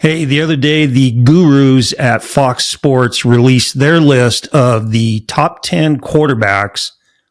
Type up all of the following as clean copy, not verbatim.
Hey, the other day, the gurus at Fox Sports released their list of the top 10 quarterbacks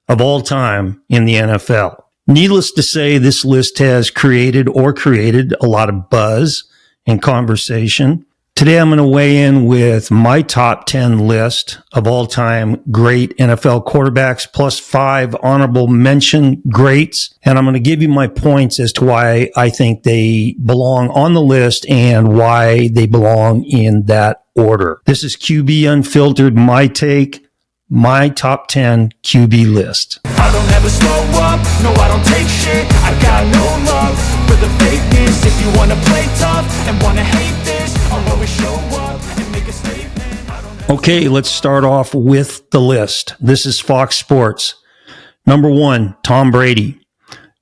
of all time in the NFL. Needless to say, this list has created a lot of buzz and conversation. Today, I'm going to weigh in with my top 10 list of all-time great NFL quarterbacks, plus 5 honorable mention greats. And I'm going to give you my points as to why I think they belong on the list and why they belong in that order. This is QB Unfiltered, my take, my top 10 QB list. I don't ever slow up, no I don't take shit. I got no love for the fakeness. If you wanna play tough and wanna hate this, I'll always show up and make a statement. Okay, let's start off with the list. This is Fox Sports. Number 1, Tom Brady.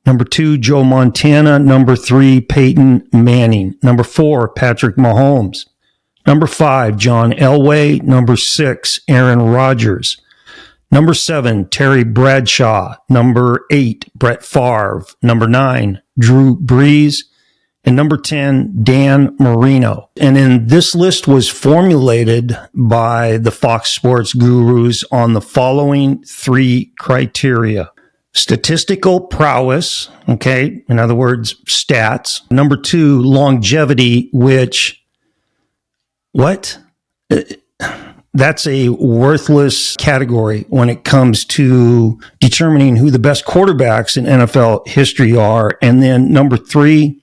Number 2, Joe Montana. Number 3, Peyton Manning. Number 4, Patrick Mahomes. Number 5, John Elway. Number 6, Aaron Rodgers. Number 7, Terry Bradshaw. Number 8, Brett Favre. Number 9, Drew Brees. And number 10, Dan Marino. And then this list was formulated by the Fox Sports gurus on the following 3 criteria. Statistical prowess, okay, in other words, stats. Number 2, longevity, which, what? That's a worthless category when it comes to determining who the best quarterbacks in NFL history are. And then number 3,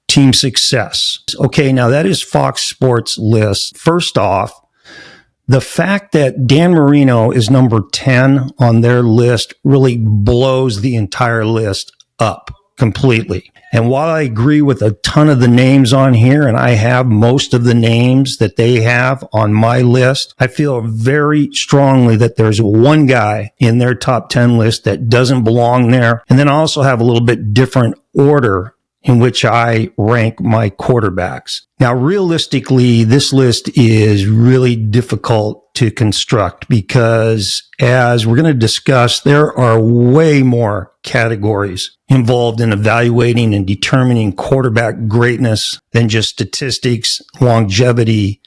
team success. Okay, now that is Fox Sports list. First off, the fact that Dan Marino is number 10 on their list really blows the entire list up completely. And while I agree with a ton of the names on here, and I have most of the names that they have on my list, I feel very strongly that there's one guy in their top 10 list that doesn't belong there. And then I also have a little bit different order in which I rank my quarterbacks. Now, realistically, this list is really difficult to construct because, as we're going to discuss, there are way more categories involved in evaluating and determining quarterback greatness than just statistics, longevity,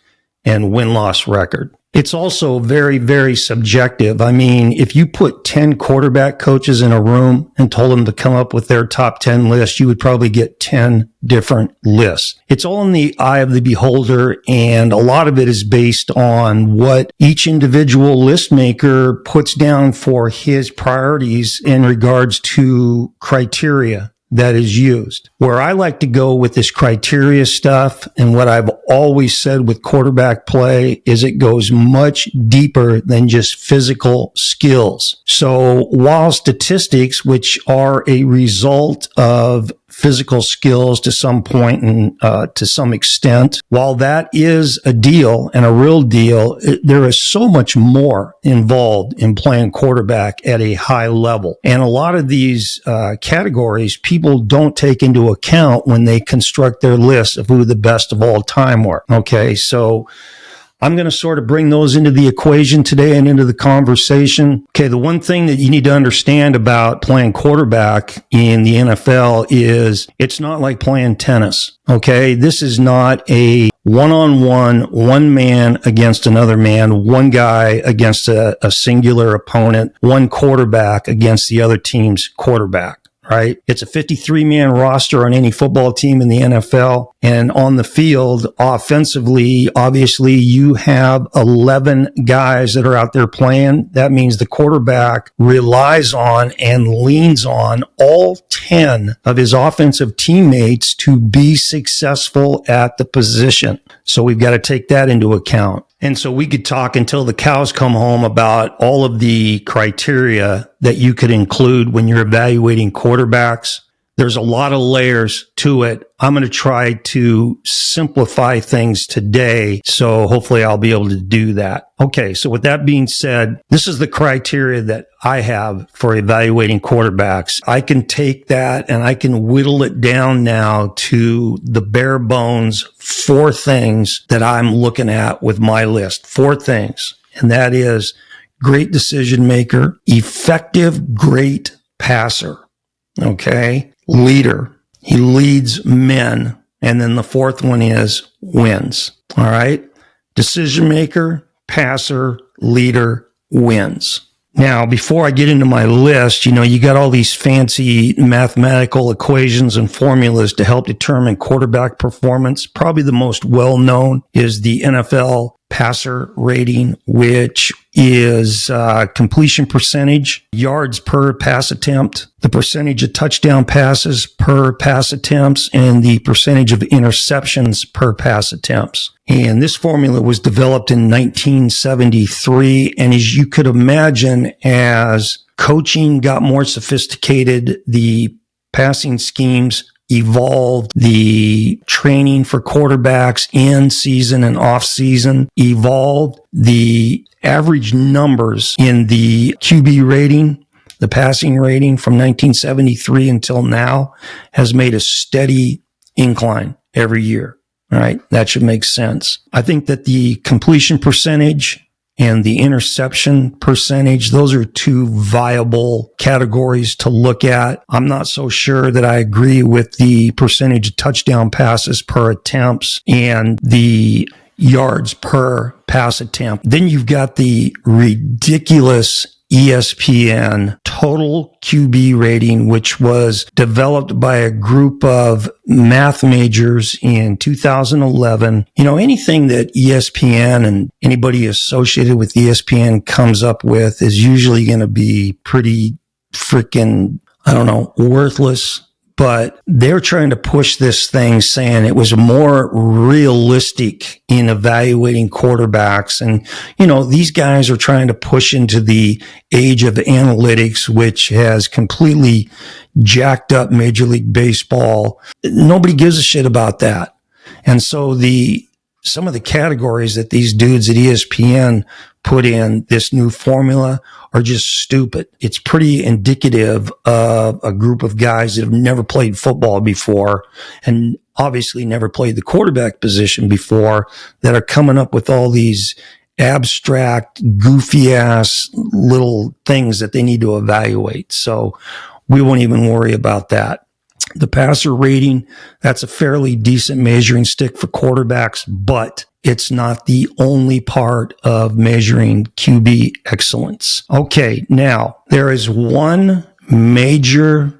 and win-loss record. It's also very, very subjective. I mean, if you put 10 quarterback coaches in a room and told them to come up with their top 10 list, you would probably get 10 different lists. It's all in the eye of the beholder, and a lot of it is based on what each individual list maker puts down for his priorities in regards to criteria that is used. Where I like to go with this criteria stuff, and what I've always said with quarterback play, is it goes much deeper than just physical skills. So while statistics, which are a result of physical skills to some point and to some extent, while that is a deal and a real deal, there is so much more involved in playing quarterback at a high level. And a lot of these categories people don't take into account when they construct their list of who the best of all time were. Okay, so I'm going to sort of bring those into the equation today and into the conversation. Okay, the one thing that you need to understand about playing quarterback in the NFL is it's not like playing tennis. Okay, this is not a one-on-one, one man against another man, one guy against a singular opponent, one quarterback against the other team's quarterback. Right? It's a 53-man roster on any football team in the NFL. And on the field, offensively, obviously, you have 11 guys that are out there playing. That means the quarterback relies on and leans on all 10 of his offensive teammates to be successful at the position. So we've got to take that into account. And so we could talk until the cows come home about all of the criteria that you could include when you're evaluating quarterbacks. There's a lot of layers to it. I'm going to try to simplify things today, so hopefully I'll be able to do that. Okay, so with that being said, this is the criteria that I have for evaluating quarterbacks. I can take that and I can whittle it down now to the bare bones 4 things that I'm looking at with my list. 4 things, and that is great decision maker, effective, great passer, okay? Leader. He leads men And then the fourth one is wins. All right. Decision maker, passer, leader, wins. Now, before I get into my list, you got all these fancy mathematical equations and formulas to help determine quarterback performance. Probably the most well-known is the NFL passer rating, which is completion percentage, yards per pass attempt, the percentage of touchdown passes per pass attempts, and the percentage of interceptions per pass attempts. And this formula was developed in 1973. And as you could imagine, as coaching got more sophisticated, the passing schemes evolved, the training for quarterbacks in season and off season evolved, the average numbers in the QB rating, the passing rating from 1973 until now has made a steady incline every year. All right. That should make sense. I think that the completion percentage and the interception percentage, those are two viable categories to look at. I'm not so sure that I agree with the percentage of touchdown passes per attempts and the yards per pass attempt. Then you've got the ridiculous ESPN total QB rating, which was developed by a group of math majors in 2011. Anything that ESPN and anybody associated with ESPN comes up with is usually going to be pretty freaking, worthless. But they're trying to push this thing saying it was more realistic in evaluating quarterbacks. And, these guys are trying to push into the age of analytics, which has completely jacked up Major League Baseball. Nobody gives a shit about that. And so some of the categories that these dudes at ESPN put in this new formula are just stupid. It's pretty indicative of a group of guys that have never played football before and obviously never played the quarterback position before that are coming up with all these abstract, goofy ass little things that they need to evaluate. So we won't even worry about that. The passer rating, that's a fairly decent measuring stick for quarterbacks, but it's not the only part of measuring QB excellence. Okay, now there is one major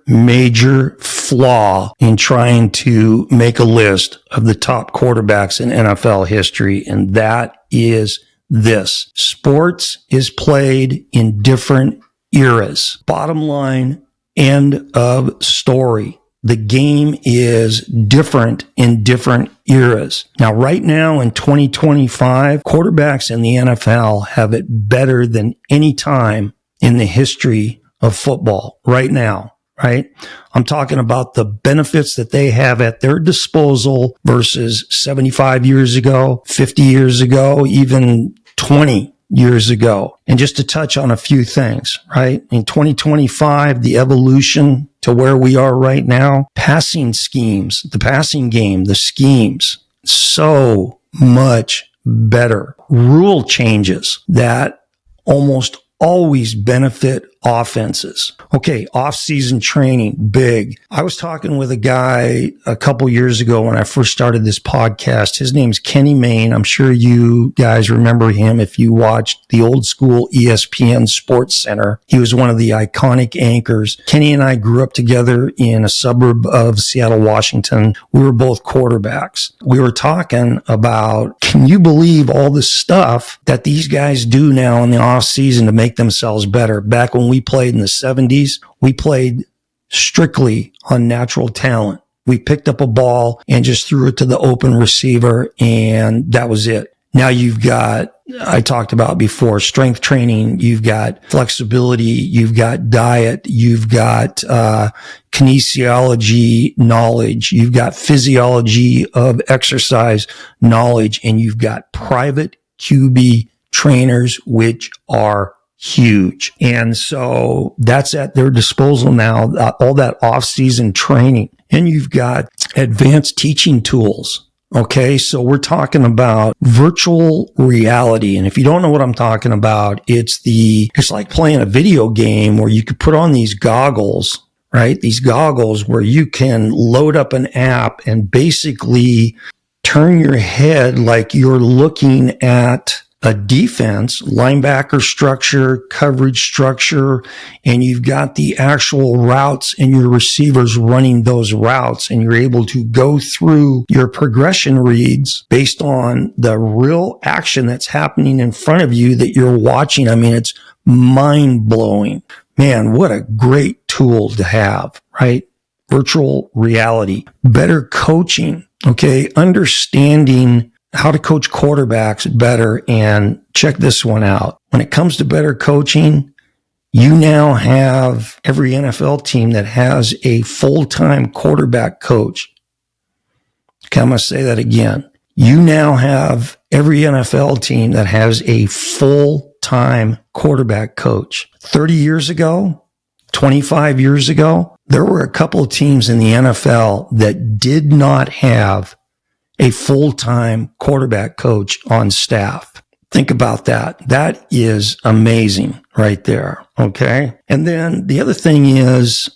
flaw in trying to make a list of the top quarterbacks in NFL history, and that is this. Sports is played in different eras. Bottom line, end of story. The game is different in different eras. Now, right now in 2025, quarterbacks in the NFL have it better than any time in the history of football right now, right? I'm talking about the benefits that they have at their disposal versus 75 years ago, 50 years ago, even 20 years ago. And just to touch on a few things, right? In 2025, the evolution to where we are right now, passing schemes, the passing game, the schemes, so much better. Rule changes that almost always benefit offenses. Okay, off-season training, big. I was talking with a guy a couple years ago when I first started this podcast. His name's Kenny Mayne. I'm sure you guys remember him if you watched the old school ESPN Sports Center. He was one of the iconic anchors. Kenny and I grew up together in a suburb of Seattle, Washington. We were both quarterbacks. We were talking about, can you believe all the stuff that these guys do now in the off season to make themselves better? Back when we played in the 70s, we played strictly on natural talent. We picked up a ball and just threw it to the open receiver, and that was it. Now you've got, I talked about before, strength training, you've got flexibility, you've got diet, you've got kinesiology knowledge, you've got physiology of exercise knowledge, and you've got private QB trainers, which are huge. And so that's at their disposal now, all that off-season training. And you've got advanced teaching tools. Okay, so we're talking about virtual reality. And if you don't know what I'm talking about, it's like playing a video game where you could put on these goggles, right? These goggles where you can load up an app and basically turn your head like you're looking at a defense, linebacker structure, coverage structure, and you've got the actual routes and your receivers running those routes, and you're able to go through your progression reads based on the real action that's happening in front of you that you're watching. I mean, it's mind blowing. Man, what a great tool to have, right? Virtual reality, better coaching, okay? Understanding how to coach quarterbacks better. And check this one out. When it comes to better coaching, you now have every NFL team that has a full-time quarterback coach. Okay, I'm going to say that again. You now have every NFL team that has a full-time quarterback coach. 30 years ago, 25 years ago, there were a couple of teams in the NFL that did not have a full-time quarterback coach on staff. Think about that. That is amazing right there. Okay. And then the other thing is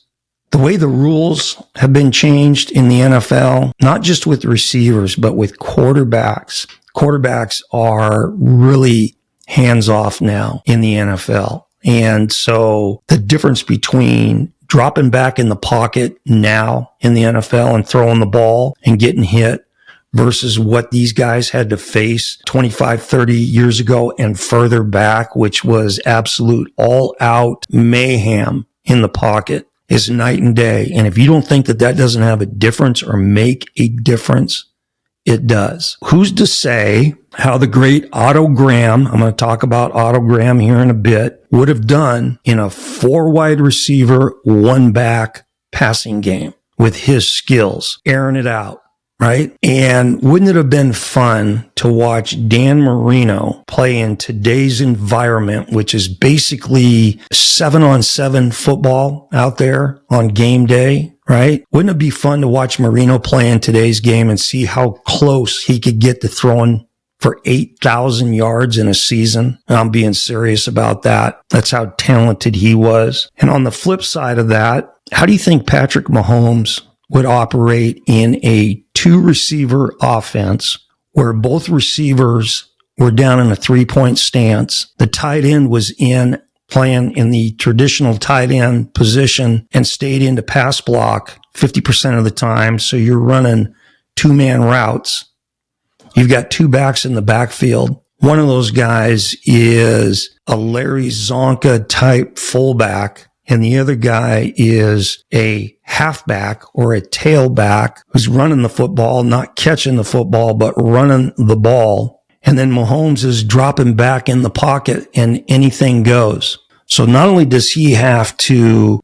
the way the rules have been changed in the NFL, not just with receivers, but with quarterbacks. Quarterbacks are really hands off now in the NFL. And so the difference between dropping back in the pocket now in the NFL and throwing the ball and getting hit versus what these guys had to face 25, 30 years ago and further back, which was absolute all-out mayhem in the pocket, is night and day. And if you don't think that that doesn't have a difference or make a difference, it does. Who's to say how the great Otto Graham, I'm going to talk about Otto Graham here in a bit, would have done in a 4 wide receiver, 1 back passing game with his skills, airing it out. Right? And wouldn't it have been fun to watch Dan Marino play in today's environment, which is basically 7-on-7 football out there on game day, right? Wouldn't it be fun to watch Marino play in today's game and see how close he could get to throwing for 8,000 yards in a season? And I'm being serious about that. That's how talented he was. And on the flip side of that, how do you think Patrick Mahomes would operate in a 2-receiver offense where both receivers were down in a 3-point stance? The tight end was playing in the traditional tight end position and stayed into pass block 50% of the time. So you're running 2-man routes. You've got 2 backs in the backfield. One of those guys is a Larry Zonka type fullback, and the other guy is a halfback or a tailback who's running the football, not catching the football, but running the ball. And then Mahomes is dropping back in the pocket and anything goes. So not only does he have to,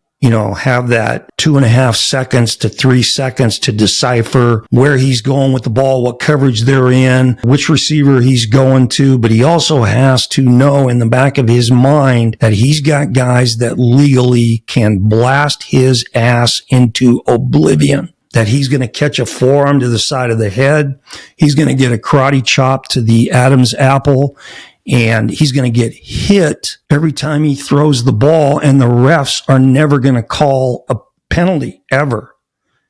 have that 2.5 seconds to 3 seconds to decipher where he's going with the ball, what coverage they're in, which receiver he's going to, but he also has to know in the back of his mind that he's got guys that legally can blast his ass into oblivion, that he's going to catch a forearm to the side of the head. He's going to get a karate chop to the Adam's apple. And he's going to get hit every time he throws the ball, and the refs are never going to call a penalty ever.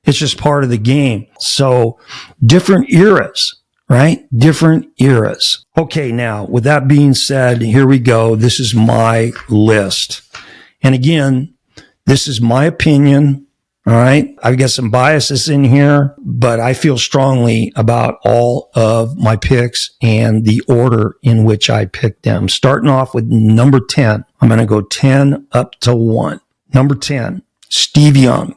It's just part of the game. So different eras, right? Different eras. Okay, now with that being said, here we go. This is my list. And again, this is my opinion. All right. I've got some biases in here, but I feel strongly about all of my picks and the order in which I picked them. Starting off with number 10. I'm going to go 10 up to 1. Number 10, Steve Young.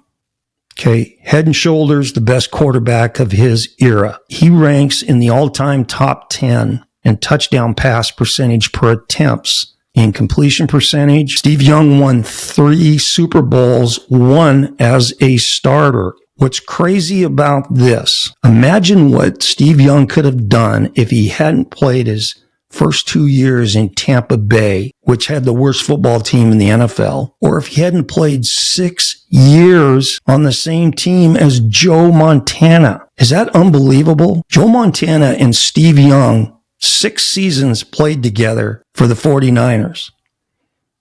Okay. Head and shoulders the best quarterback of his era. He ranks in the all-time top 10 in touchdown pass percentage per attempts. In completion percentage, Steve Young won 3 Super Bowls, 1 as a starter. What's crazy about this, imagine what Steve Young could have done if he hadn't played his first 2 years in Tampa Bay, which had the worst football team in the NFL, or if he hadn't played 6 years on the same team as Joe Montana. Is that unbelievable? Joe Montana and Steve Young, 6 seasons played together for the 49ers.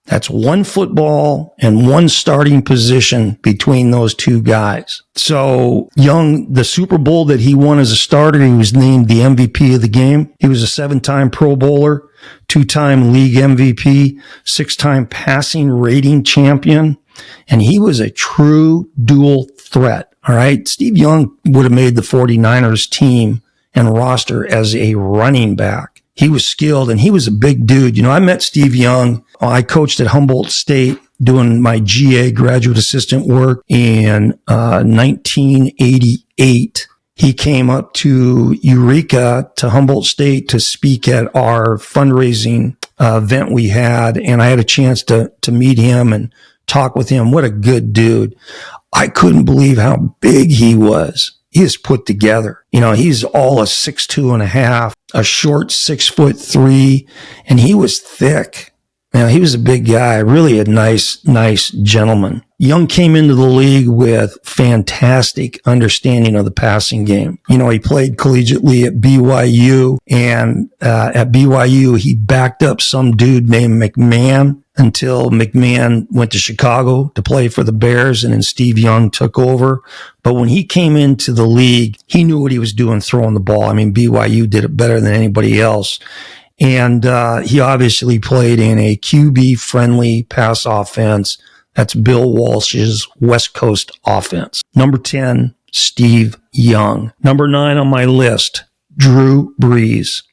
That's one football and one starting position between those two guys. So Young, the Super Bowl that he won as a starter, he was named the MVP of the game. He was a 7-time Pro Bowler, 2-time league MVP, 6-time passing rating champion, and he was a true dual threat. All right. Steve Young would have made the 49ers team and roster as a running back. He was skilled and he was a big dude. I met Steve Young. I coached at Humboldt State doing my GA, graduate assistant work, in 1988. He came up to Eureka, to Humboldt State, to speak at our fundraising event we had, and I had a chance to meet him and talk with him. What a good dude. I couldn't believe how big he was. He is put together. He's all a 6'2.5", a short 6'3", and he was thick. He was a big guy, really a nice gentleman. Young came into the league with fantastic understanding of the passing game. He played collegiately at BYU, and at BYU, he backed up some dude named McMahon until McMahon went to Chicago to play for the Bears, and then Steve Young took over. But when he came into the league, he knew what he was doing throwing the ball. BYU did it better than anybody else. And he obviously played in a QB-friendly pass offense. That's Bill Walsh's West Coast offense. Number 10, Steve Young. Number 9 on my list, Drew Brees.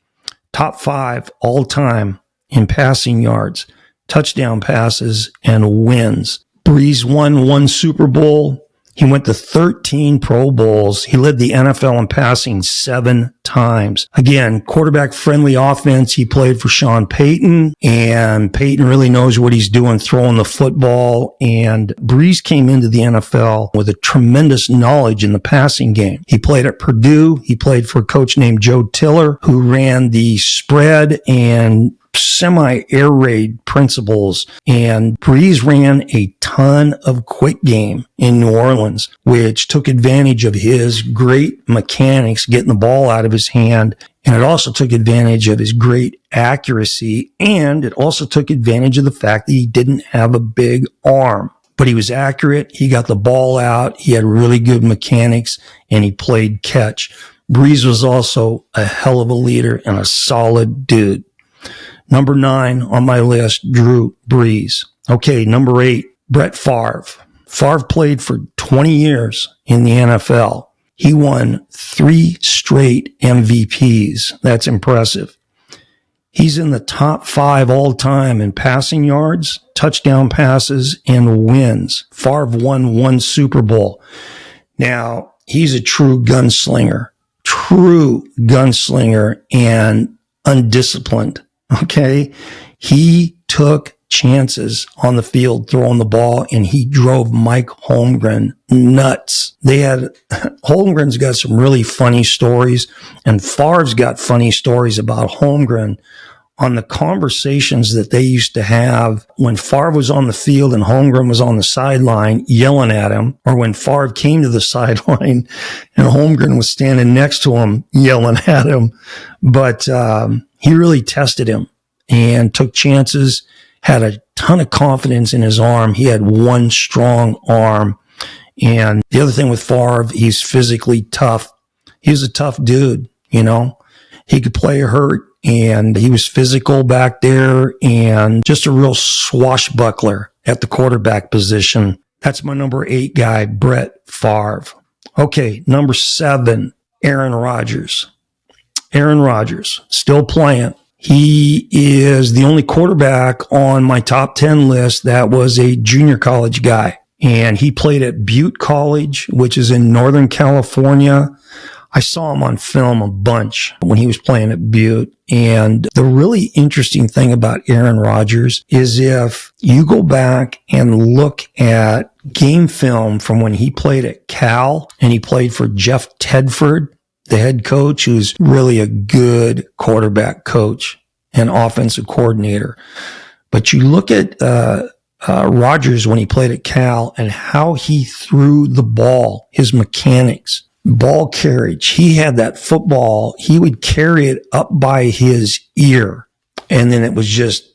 Top 5 all-time in passing yards, touchdown passes, and wins. Brees won 1 Super Bowl. He went to 13 Pro Bowls. He led the NFL in passing 7 times. Again, quarterback-friendly offense. He played for Sean Payton, and Payton really knows what he's doing throwing the football. And Brees came into the NFL with a tremendous knowledge in the passing game. He played at Purdue. He played for a coach named Joe Tiller, who ran the spread and semi-air raid principles, and Brees ran a ton of quick game in New Orleans, which took advantage of his great mechanics, getting the ball out of his hand, and it also took advantage of his great accuracy, and it also took advantage of the fact that he didn't have a big arm. But he was accurate, he got the ball out, he had really good mechanics, and he played catch. Brees was also a hell of a leader and a solid dude. Number 9 on my list, Drew Brees. Okay, number 8, Brett Favre. Favre played for 20 years in the NFL. He won 3 straight MVPs. That's impressive. He's in the top 5 all time in passing yards, touchdown passes, and wins. Favre won 1 Super Bowl. Now, he's a true gunslinger and undisciplined. Okay. He took chances on the field throwing the ball, and he drove Mike Holmgren nuts. Holmgren's got some really funny stories, and Favre's got funny stories about Holmgren on the conversations that they used to have when Favre was on the field and Holmgren was on the sideline yelling at him, or when Favre came to the sideline and Holmgren was standing next to him yelling at him. But he really tested him and took chances, had a ton of confidence in his arm. He had one strong arm. And the other thing with Favre, he's physically tough. He's a tough dude, He could play hurt, and he was physical back there and just a real swashbuckler at the quarterback position. That's my number 8 guy, Brett Favre. Okay, number 7, Aaron Rodgers. Aaron Rodgers, still playing. He is the only quarterback on my top 10 list that was a junior college guy. And he played at Butte College, which is in Northern California. I saw him on film a bunch when he was playing at Butte. And the really interesting thing about Aaron Rodgers is if you go back and look at game film from when he played at Cal and he played for Jeff Tedford, the head coach, who's really a good quarterback coach and offensive coordinator. But you look at Rodgers when he played at Cal and how he threw the ball, his mechanics, ball carriage. He had that football. He would carry it up by his ear, and then it was just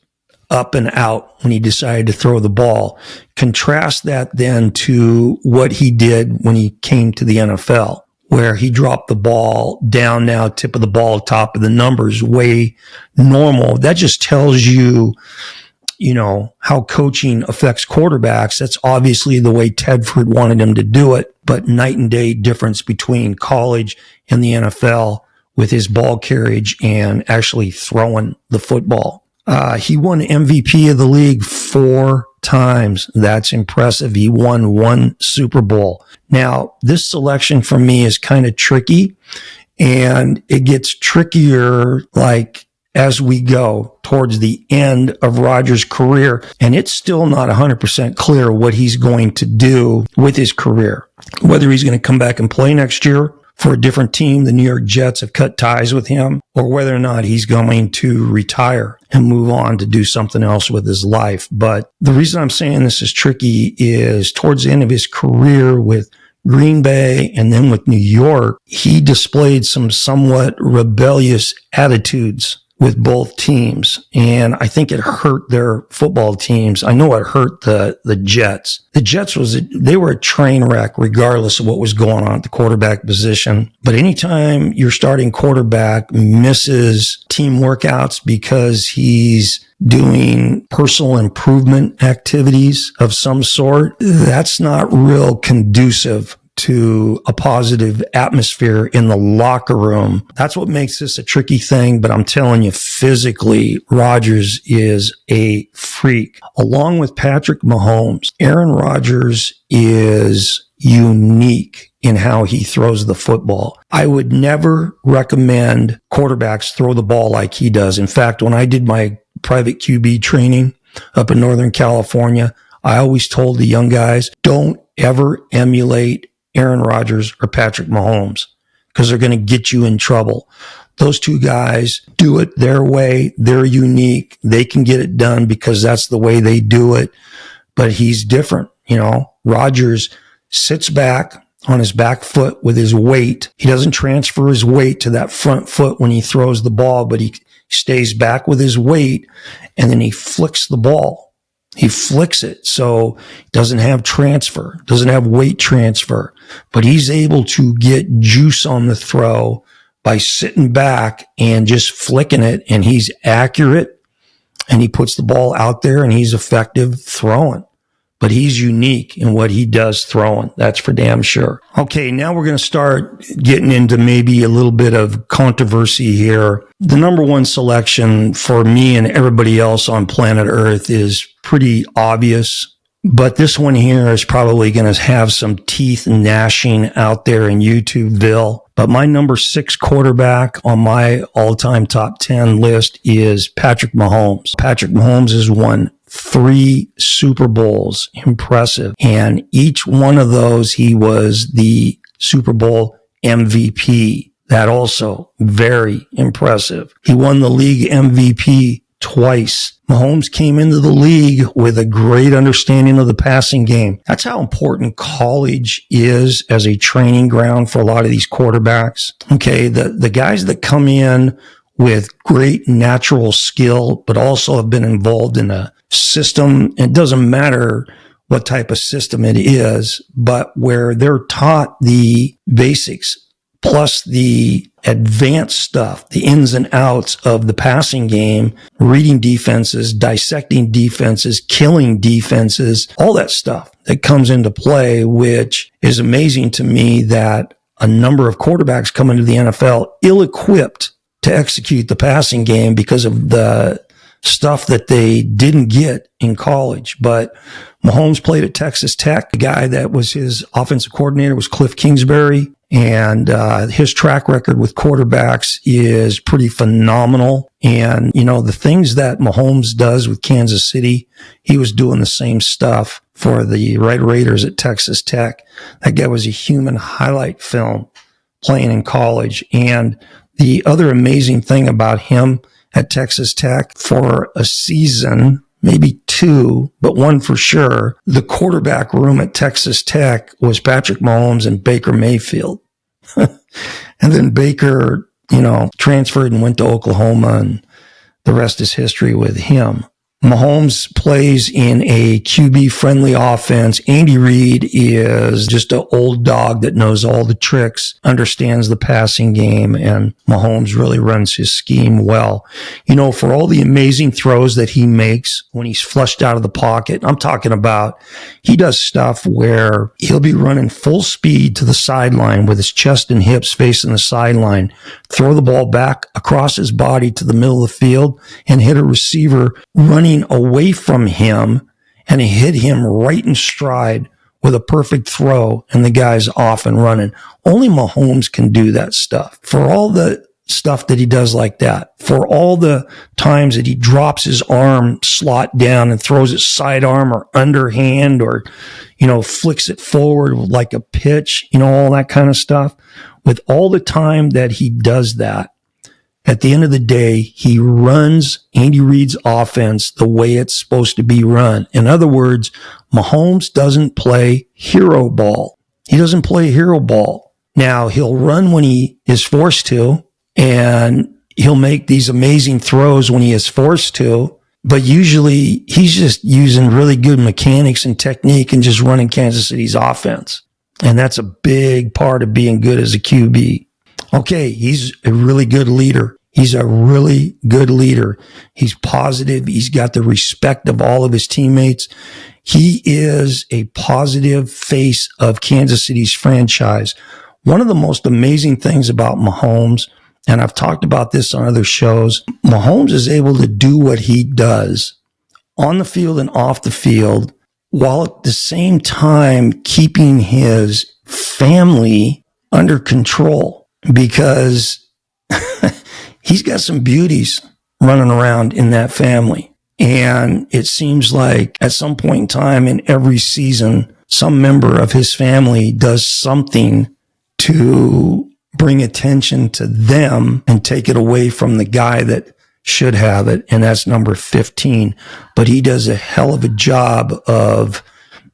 up and out when he decided to throw the ball. Contrast that then to what he did when he came to the NFL, where he dropped the ball down now, tip of the ball, top of the numbers, way normal. That just tells you, how coaching affects quarterbacks. That's obviously the way Tedford wanted him to do it, but night and day difference between college and the NFL with his ball carriage and actually throwing the football. He won MVP of the league 4 times. That's impressive. He won 1 Super Bowl. Now, this selection for me is kind of tricky, and it gets trickier as we go towards the end of Rodgers' career, and it's still not 100% clear what he's going to do with his career. Whether he's going to come back and play next year for a different team, the New York Jets have cut ties with him, or whether or not he's going to retire and move on to do something else with his life. But the reason I'm saying this is tricky is towards the end of his career with Green Bay and then with New York, he displayed some somewhat rebellious attitudes with both teams. And I think it hurt their football teams. I know it hurt the Jets. The Jets they were a train wreck regardless of what was going on at the quarterback position. But anytime your starting quarterback misses team workouts because he's doing personal improvement activities of some sort, that's not real conducive to a positive atmosphere in the locker room. That's what makes this a tricky thing, but I'm telling you, physically, Rodgers is a freak. Along with Patrick Mahomes, Aaron Rodgers is unique in how he throws the football. I would never recommend quarterbacks throw the ball like he does. In fact, when I did my private QB training up in Northern California, I always told the young guys, don't ever emulate Aaron Rodgers or Patrick Mahomes, because they're going to get you in trouble. Those two guys do it their way. They're unique. They can get it done because that's the way they do it. But he's different. Rodgers sits back on his back foot with his weight. He doesn't transfer his weight to that front foot when he throws the ball, but he stays back with his weight, and then he flicks the ball. He flicks it, so he doesn't have transfer, doesn't have weight transfer, but he's able to get juice on the throw by sitting back and just flicking it, and he's accurate, and he puts the ball out there, and he's effective throwing. But he's unique in what he does throwing. That's for damn sure. Okay, now we're going to start getting into maybe a little bit of controversy here. The number 1 selection for me and everybody else on planet Earth is pretty obvious. But this one here is probably going to have some teeth gnashing out there in YouTubeville. But my number 6 quarterback on my all-time top 10 list is Patrick Mahomes. Patrick Mahomes has won 3 Super Bowls. Impressive. And each one of those, he was the Super Bowl MVP. That also very impressive. He won the league MVP twice. Mahomes came into the league with a great understanding of the passing game. That's how important college is as a training ground for a lot of these quarterbacks. Okay, the guys that come in with great natural skill, but also have been involved in a system. It doesn't matter what type of system it is, but where they're taught the basics plus the advanced stuff, the ins and outs of the passing game, reading defenses, dissecting defenses, killing defenses, all that stuff that comes into play, which is amazing to me that a number of quarterbacks come into the NFL ill-equipped to execute the passing game because of the stuff that they didn't get in college. But Mahomes played at Texas Tech. The guy that was his offensive coordinator was Cliff Kingsbury. And his track record with quarterbacks is pretty phenomenal. And, the things that Mahomes does with Kansas City, he was doing the same stuff for the Red Raiders at Texas Tech. That guy was a human highlight film playing in college. And the other amazing thing about him at Texas Tech, for a season, maybe 2, but 1 for sure, the quarterback room at Texas Tech was Patrick Mahomes and Baker Mayfield. And then Baker, transferred and went to Oklahoma, and the rest is history with him. Mahomes plays in a QB-friendly offense. Andy Reid is just an old dog that knows all the tricks, understands the passing game, and Mahomes really runs his scheme well. You know, for all the amazing throws that he makes when he's flushed out of the pocket, I'm talking about he does stuff where he'll be running full speed to the sideline with his chest and hips facing the sideline, throw the ball back across his body to the middle of the field, and hit a receiver running away from him, and hit him right in stride with a perfect throw, and the guy's off and running. Only Mahomes can do that stuff. For all the stuff that he does like that, for all the times that he drops his arm slot down and throws it sidearm or underhand, or, you know, flicks it forward like a pitch, you know, all that kind of stuff. With all the time that he does that, at the end of the day, he runs Andy Reid's offense the way it's supposed to be run. In other words, Mahomes doesn't play hero ball. He doesn't play hero ball. Now, he'll run when he is forced to, and he'll make these amazing throws when he is forced to, but usually he's just using really good mechanics and technique and just running Kansas City's offense. And that's a big part of being good as a QB. Okay, he's a really good leader. He's a really good leader. He's positive. He's got the respect of all of his teammates. He is a positive face of Kansas City's franchise. One of the most amazing things about Mahomes, and I've talked about this on other shows, Mahomes is able to do what he does on the field and off the field, while at the same time keeping his family under control, because he's got some beauties running around in that family. And it seems like at some point in time in every season, some member of his family does something to bring attention to them and take it away from the guy that should have it. And that's number 15. But he does a hell of a job of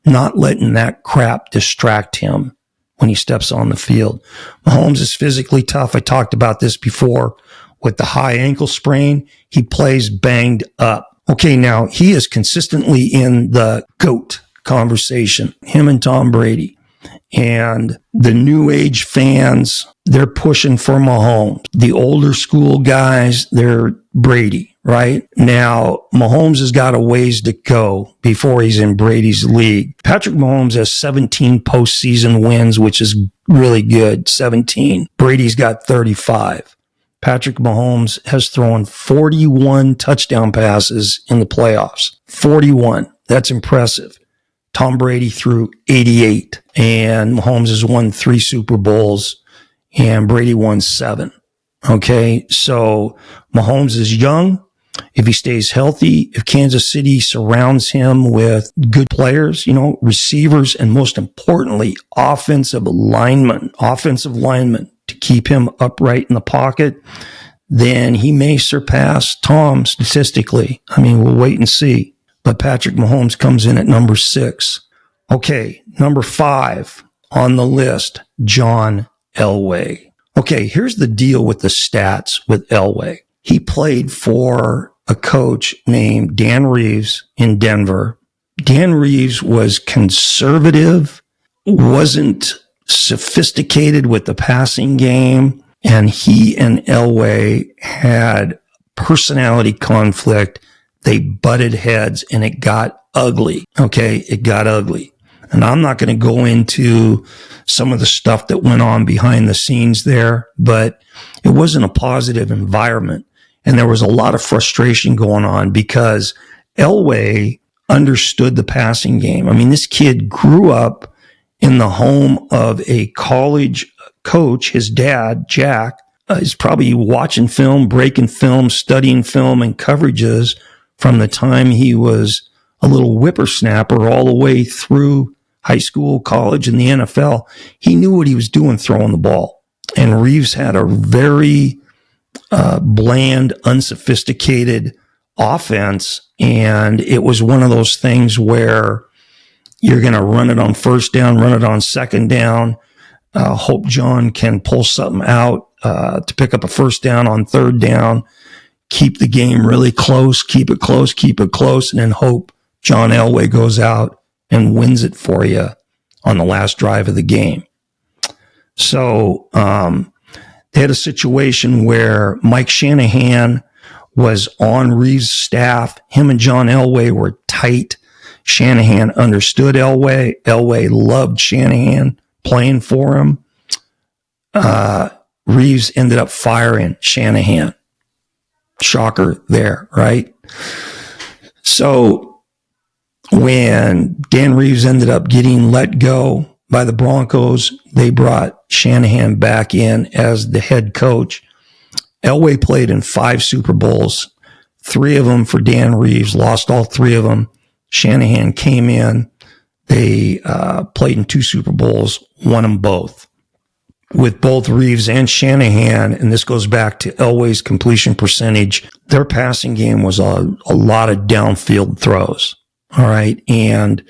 not letting that crap distract him when he steps on the field. Mahomes is physically tough. I talked about this before. With the high ankle sprain, he plays banged up. Okay, now he is consistently in the GOAT conversation, him and Tom Brady. And the new age fans, they're pushing for Mahomes. The older school guys, they're Brady, right? Now, Mahomes has got a ways to go before he's in Brady's league. Patrick Mahomes has 17 postseason wins, which is really good, 17. Brady's got 35. Patrick Mahomes has thrown 41 touchdown passes in the playoffs. 41. That's impressive. Tom Brady threw 88, and Mahomes has won 3 Super Bowls, and Brady won 7. Okay, so Mahomes is young. If he stays healthy, if Kansas City surrounds him with good players, you know, receivers, and most importantly, offensive linemen to keep him upright in the pocket, then he may surpass Tom statistically. I mean, we'll wait and see. But Patrick Mahomes comes in at number 6. Okay, number 5 on the list, John Elway. Okay, here's the deal with the stats with Elway. He played for a coach named Dan Reeves in Denver. Dan Reeves was conservative, wasn't sophisticated with the passing game, and he and Elway had personality conflict. They butted heads, and it got ugly. Okay, it got ugly. And I'm not going to go into some of the stuff that went on behind the scenes there, but it wasn't a positive environment. And there was a lot of frustration going on because Elway understood the passing game. I mean, this kid grew up in the home of a college coach. His dad, Jack, is probably watching film, breaking film, studying film and coverages from the time he was a little whippersnapper all the way through high school, college, and the NFL. He knew what he was doing throwing the ball. And Reeves had a very bland, unsophisticated offense. And it was one of those things where you're going to run it on first down, run it on second down, hope John can pull something out to pick up a first down on third down. keep the game really close, keep it close, and then hope John Elway goes out and wins it for you on the last drive of the game. So they had a situation where Mike Shanahan was on Reeves' staff. Him and John Elway were tight. Shanahan understood Elway. Elway loved Shanahan playing for him. Reeves ended up firing Shanahan. Shocker there, right? So when Dan Reeves ended up getting let go by the Broncos, they brought Shanahan back in as the head coach. Elway played in 5 Super Bowls, 3 of them for Dan Reeves, lost all 3 of them. Shanahan came in. They played in 2 Super Bowls, won them both. With both Reeves and Shanahan, and this goes back to Elway's completion percentage, their passing game was a lot of downfield throws. All right. And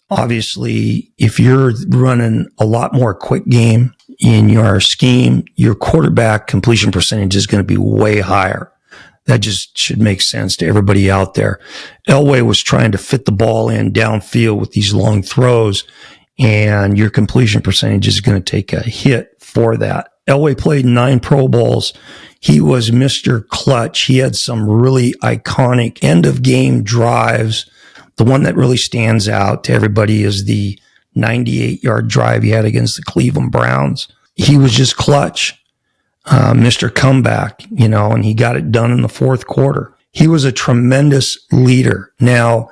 obviously, if you're running a lot more quick game in your scheme, your quarterback completion percentage is going to be way higher. That just should make sense to everybody out there. Elway was trying to fit the ball in downfield with these long throws, and your completion percentage is going to take a hit for that. Elway played 9 Pro Bowls. He was Mr. Clutch. He had some really iconic end-of-game drives. The one that really stands out to everybody is the 98-yard drive he had against the Cleveland Browns. He was just clutch, Mr. Comeback, and he got it done in the 4th quarter. He was a tremendous leader. Now,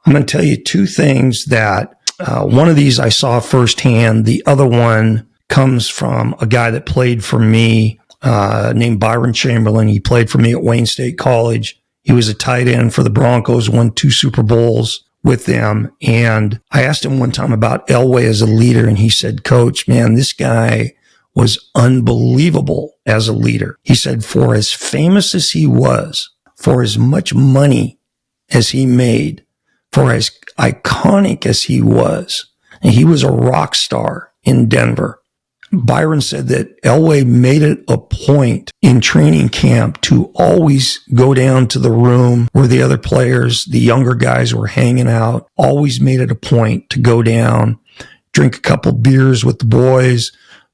I'm going to tell you 2 things that one of these I saw firsthand. The other one comes from a guy that played for me named Byron Chamberlain. He played for me at Wayne State College. He was a tight end for the Broncos, won 2 Super Bowls with them. And I asked him one time about Elway as a leader, and he said, Coach, man, this guy was unbelievable as a leader. He said, for as famous as he was, for as much money as he made, for as iconic as he was, and he was a rock star in Denver. Byron said that Elway made it a point in training camp to always go down to the room where the other players, the younger guys, were hanging out, always made it a point to go down, drink a couple beers with the boys,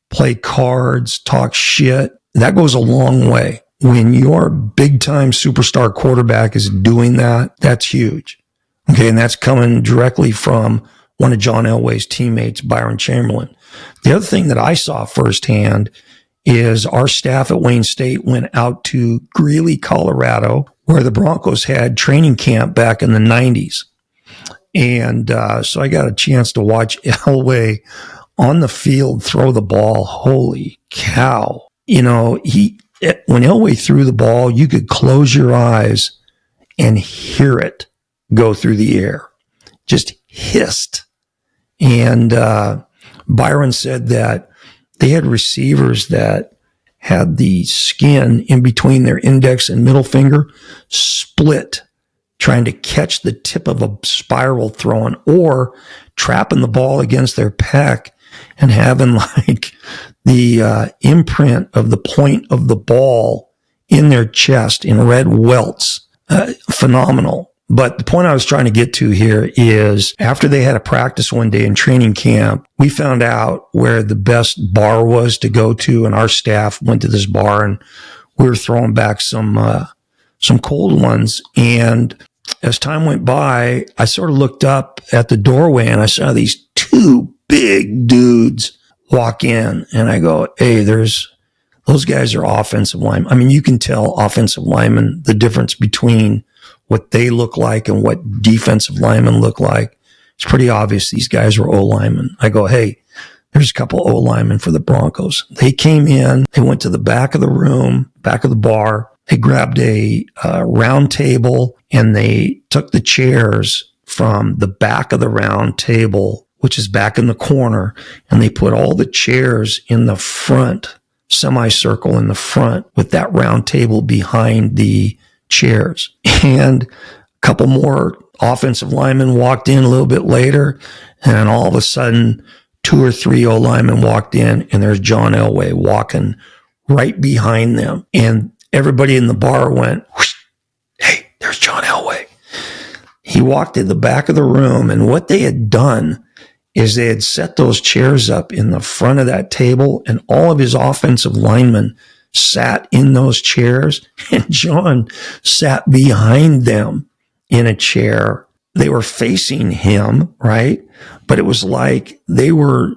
play cards, talk shit. That goes a long way. When your big-time superstar quarterback is doing that, that's huge. Okay, and that's coming directly from one of John Elway's teammates, Byron Chamberlain. The other thing that I saw firsthand is our staff at Wayne State went out to Greeley, Colorado, where the Broncos had training camp back in the 90s. And so I got a chance to watch Elway on the field throw the ball. Holy cow. When Elway threw the ball, you could close your eyes and hear it go through the air. Just hissed. And Byron said that they had receivers that had the skin in between their index and middle finger split, trying to catch the tip of a spiral throwing or trapping the ball against their pec and having like the imprint of the point of the ball in their chest in red welts. Phenomenal. But the point I was trying to get to here is after they had a practice one day in training camp, we found out where the best bar was to go to, and our staff went to this bar and we were throwing back some cold ones. And as time went by, I sort of looked up at the doorway and I saw these 2 big dudes walk in, and I go, hey, those guys are offensive linemen. I mean, you can tell offensive linemen the difference between what they look like and what defensive linemen look like. It's pretty obvious these guys are O-linemen. I go, hey, there's a couple O-linemen for the Broncos. They came in, they went to the back of the room, back of the bar. They grabbed a round table and they took the chairs from the back of the round table, which is back in the corner, and they put all the chairs in the front, semicircle in the front, with that round table behind the chairs. And a couple more offensive linemen walked in a little bit later, and all of a sudden 2 or 3 O linemen walked in, and there's John Elway walking right behind them. And everybody in the bar went, whoosh, hey, there's John Elway. He walked to the back of the room, and what they had done is they had set those chairs up in the front of that table, and all of his offensive linemen sat in those chairs, and John sat behind them in a chair. They were facing him, right? But it was like they were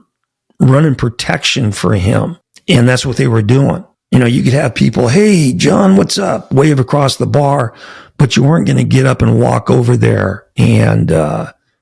running protection for him, and that's what they were doing. You know, you could have people, hey, John, what's up? Wave across the bar, but you weren't going to get up and walk over there and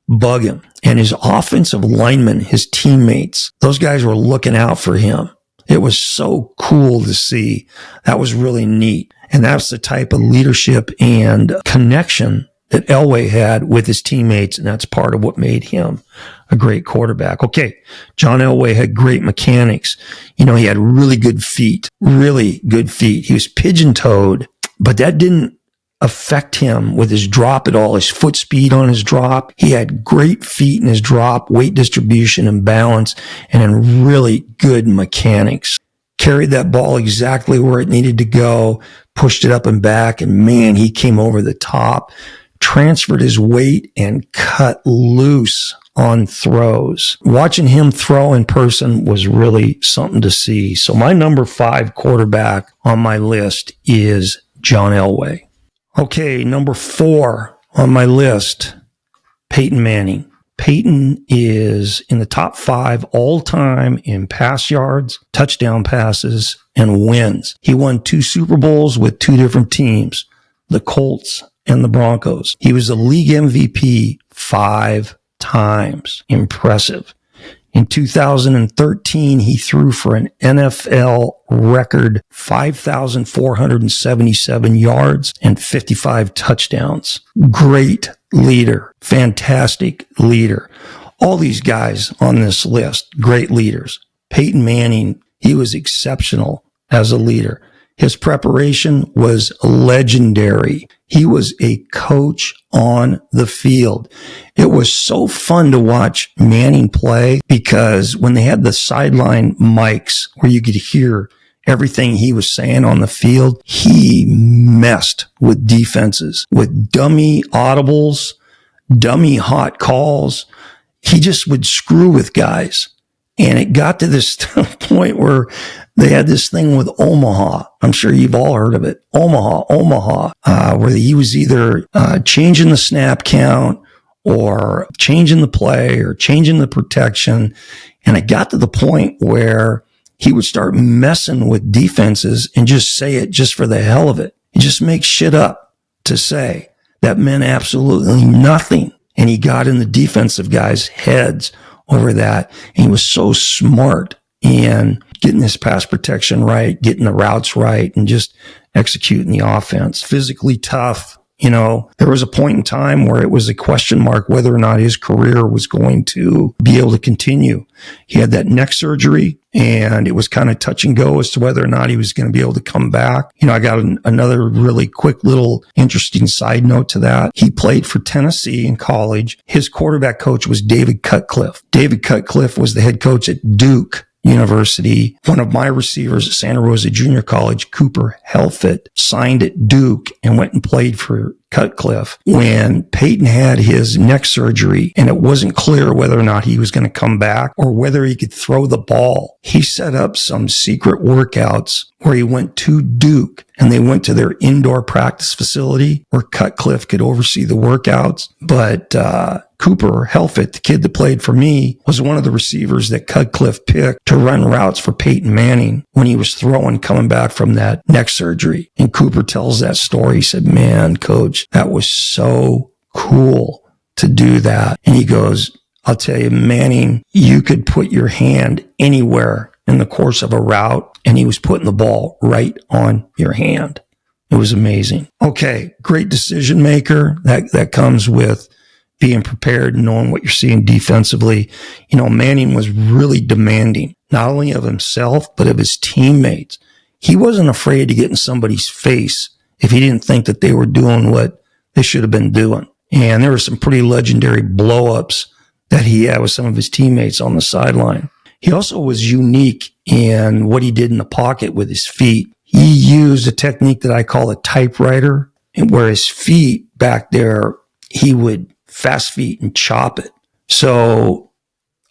bug him. And his offensive linemen, his teammates, those guys were looking out for him. It was so cool to see. That was really neat. And that's the type of leadership and connection that Elway had with his teammates, and that's part of what made him a great quarterback. Okay, John Elway had great mechanics. You know, he had really good feet. He was pigeon-toed, but that didn't affect him with his drop at all, his foot speed on his drop. He had great feet in his drop, weight distribution and balance, and then really good mechanics. Carried that ball exactly where it needed to go, pushed it up and back, and man, he came over the top, transferred his weight, and cut loose on throws. Watching him throw in person was really something to see. So my number 5 quarterback on my list is John Elway. Okay, number 4 on my list, Peyton Manning. Peyton is in the top 5 all time in pass yards, touchdown passes, and wins. He won 2 Super Bowls with 2 different teams, the Colts and the Broncos. He was the league MVP 5 times. Impressive. In 2013, he threw for an NFL record 5,477 yards and 55 touchdowns. Great leader. Fantastic leader. All these guys on this list, great leaders. Peyton Manning, he was exceptional as a leader. His preparation was legendary. He was a coach on the field. It was so fun to watch Manning play because when they had the sideline mics where you could hear everything he was saying on the field, he messed with defenses with dummy audibles, dummy hot calls. He just would screw with guys. And it got to this point where they had this thing with Omaha. I'm sure you've all heard of it. Omaha, where he was either changing the snap count or changing the play or changing the protection. And it got to the point where he would start messing with defenses and just say it just for the hell of it. He just make shit up to say. That meant absolutely nothing. And he got in the defensive guys' heads over that. And he was so smart in getting his pass protection right, getting the routes right, and just executing the offense. Physically tough. You know, there was a point in time where it was a question mark whether or not his career was going to be able to continue. He had that neck surgery, and it was kind of touch and go as to whether or not he was going to be able to come back. You know, I got another really quick little interesting side note to that. He played for Tennessee in college. His quarterback coach was David Cutcliffe. David Cutcliffe was the head coach at Duke University. One of my receivers at Santa Rosa Junior College, Cooper Helfett, signed at Duke and went and played for Cutcliffe. When Peyton had his neck surgery and it wasn't clear whether or not he was going to come back or whether he could throw the ball, he set up some secret workouts where he went to Duke and they went to their indoor practice facility where Cutcliffe could oversee the workouts. But Cooper Helfett, the kid that played for me, was one of the receivers that Cutcliffe picked to run routes for Peyton Manning when he was throwing coming back from that neck surgery. And Cooper tells that story. He said, man, coach, that was so cool to do that. And he goes, I'll tell you, Manning, you could put your hand anywhere in the course of a route, and he was putting the ball right on your hand. It was amazing. Okay, great decision maker. That comes with being prepared and knowing what you're seeing defensively. You know, Manning was really demanding, not only of himself, but of his teammates. He wasn't afraid to get in somebody's face if he didn't think that they were doing what they should have been doing. And there were some pretty legendary blow-ups that he had with some of his teammates on the sideline. He also was unique in what he did in the pocket with his feet. he used a technique that I call a typewriter, and where his feet back there, he would fast feet and chop it. So